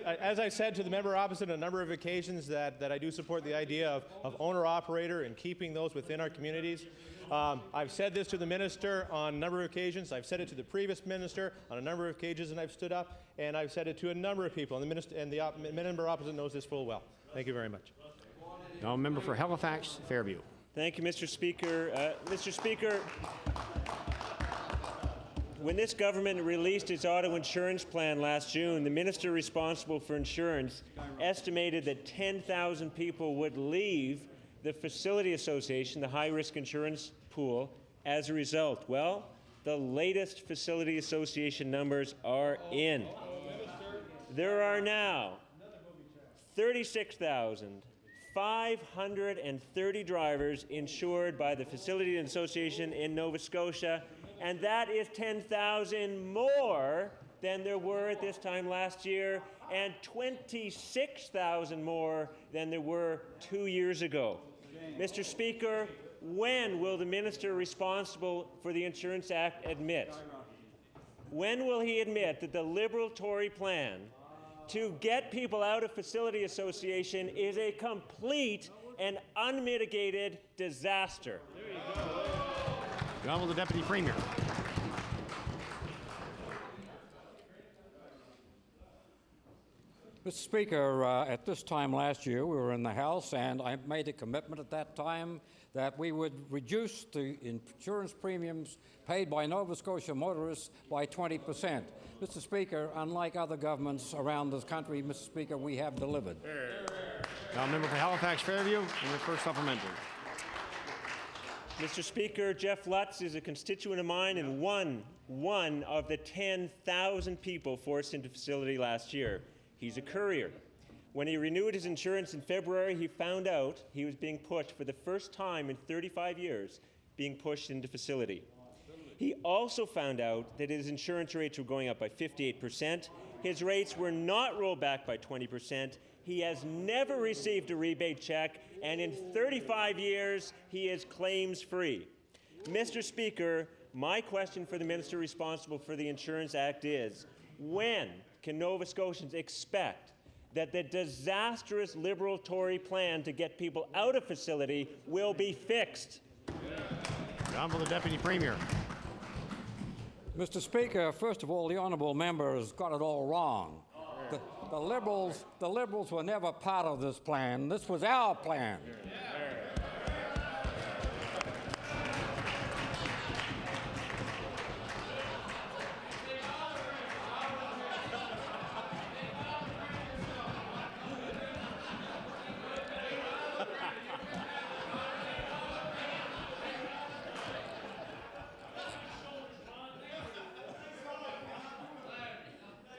Speaker 22: as I said to the member opposite on a number of occasions, that I do support the idea of owner-operator and keeping those within our communities. I've said this to the minister on a number of occasions. I've said it to the previous minister on a number of occasions, and I've stood up and I've said it to a number of people. And the member opposite knows this full well. Thank you very much.
Speaker 1: Now, member for Halifax, Fairview.
Speaker 18: Thank you, Mr. Speaker. Mr. Speaker, when this government released its auto insurance plan last June, the minister responsible for insurance estimated that 10,000 people would leave the Facility Association, the high-risk insurance pool, as a result. Well, the latest Facility Association numbers are in. There are now 36,530 drivers insured by the Facility Association in Nova Scotia, and that is 10,000 more than there were at this time last year, and 26,000 more than there were 2 years ago. Mr. Speaker, when will the minister responsible for the Insurance Act admit? When will he admit that the Liberal Tory plan to get people out of Facility Association is a complete and unmitigated disaster?
Speaker 1: The Honourable Deputy Premier.
Speaker 12: Mr. Speaker, at this time last year, we were in the House, and I made a commitment at that time that we would reduce the insurance premiums paid by Nova Scotia motorists by 20%. Mr. Speaker, unlike other governments around this country, Mr. Speaker, we have delivered.
Speaker 1: Now, member for Halifax, Fairview, and your first supplementary.
Speaker 18: Mr. Speaker, Jeff Lutz is a constituent of mine and one of the 10,000 people forced into facility last year. He's a courier. When he renewed his insurance in February, he found out he was being pushed for the first time in 35 years, being pushed into facility. He also found out that his insurance rates were going up by 58%. His rates were not rolled back by 20%. He has never received a rebate check, and in 35 years, he is claims-free. Mr. Speaker, my question for the minister responsible for the Insurance Act is, when can Nova Scotians expect that the disastrous Liberal Tory plan to get people out of facility will be fixed?
Speaker 1: The Honourable Deputy Premier.
Speaker 12: Mr. Speaker, first of all, the honourable member has got it all wrong. The Liberals were never part of this plan. This was our plan.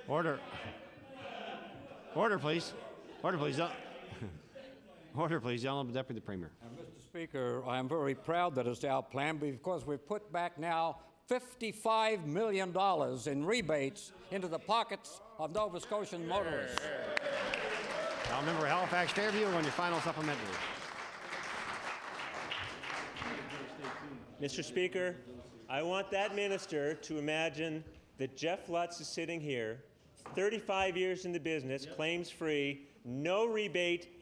Speaker 1: Order. Order, please. Order, please. Order, please. The Honourable Deputy Premier.
Speaker 12: Mr. Speaker, I am very proud that it's our plan because we've put back now $55 million in rebates into the pockets of Nova Scotian motorists.
Speaker 1: Now, member Halifax Fairview on your final supplementary.
Speaker 18: Mr. Speaker, I want that minister to imagine that Jeff Lutz is sitting here, 35 years in the business, claims free, no rebate,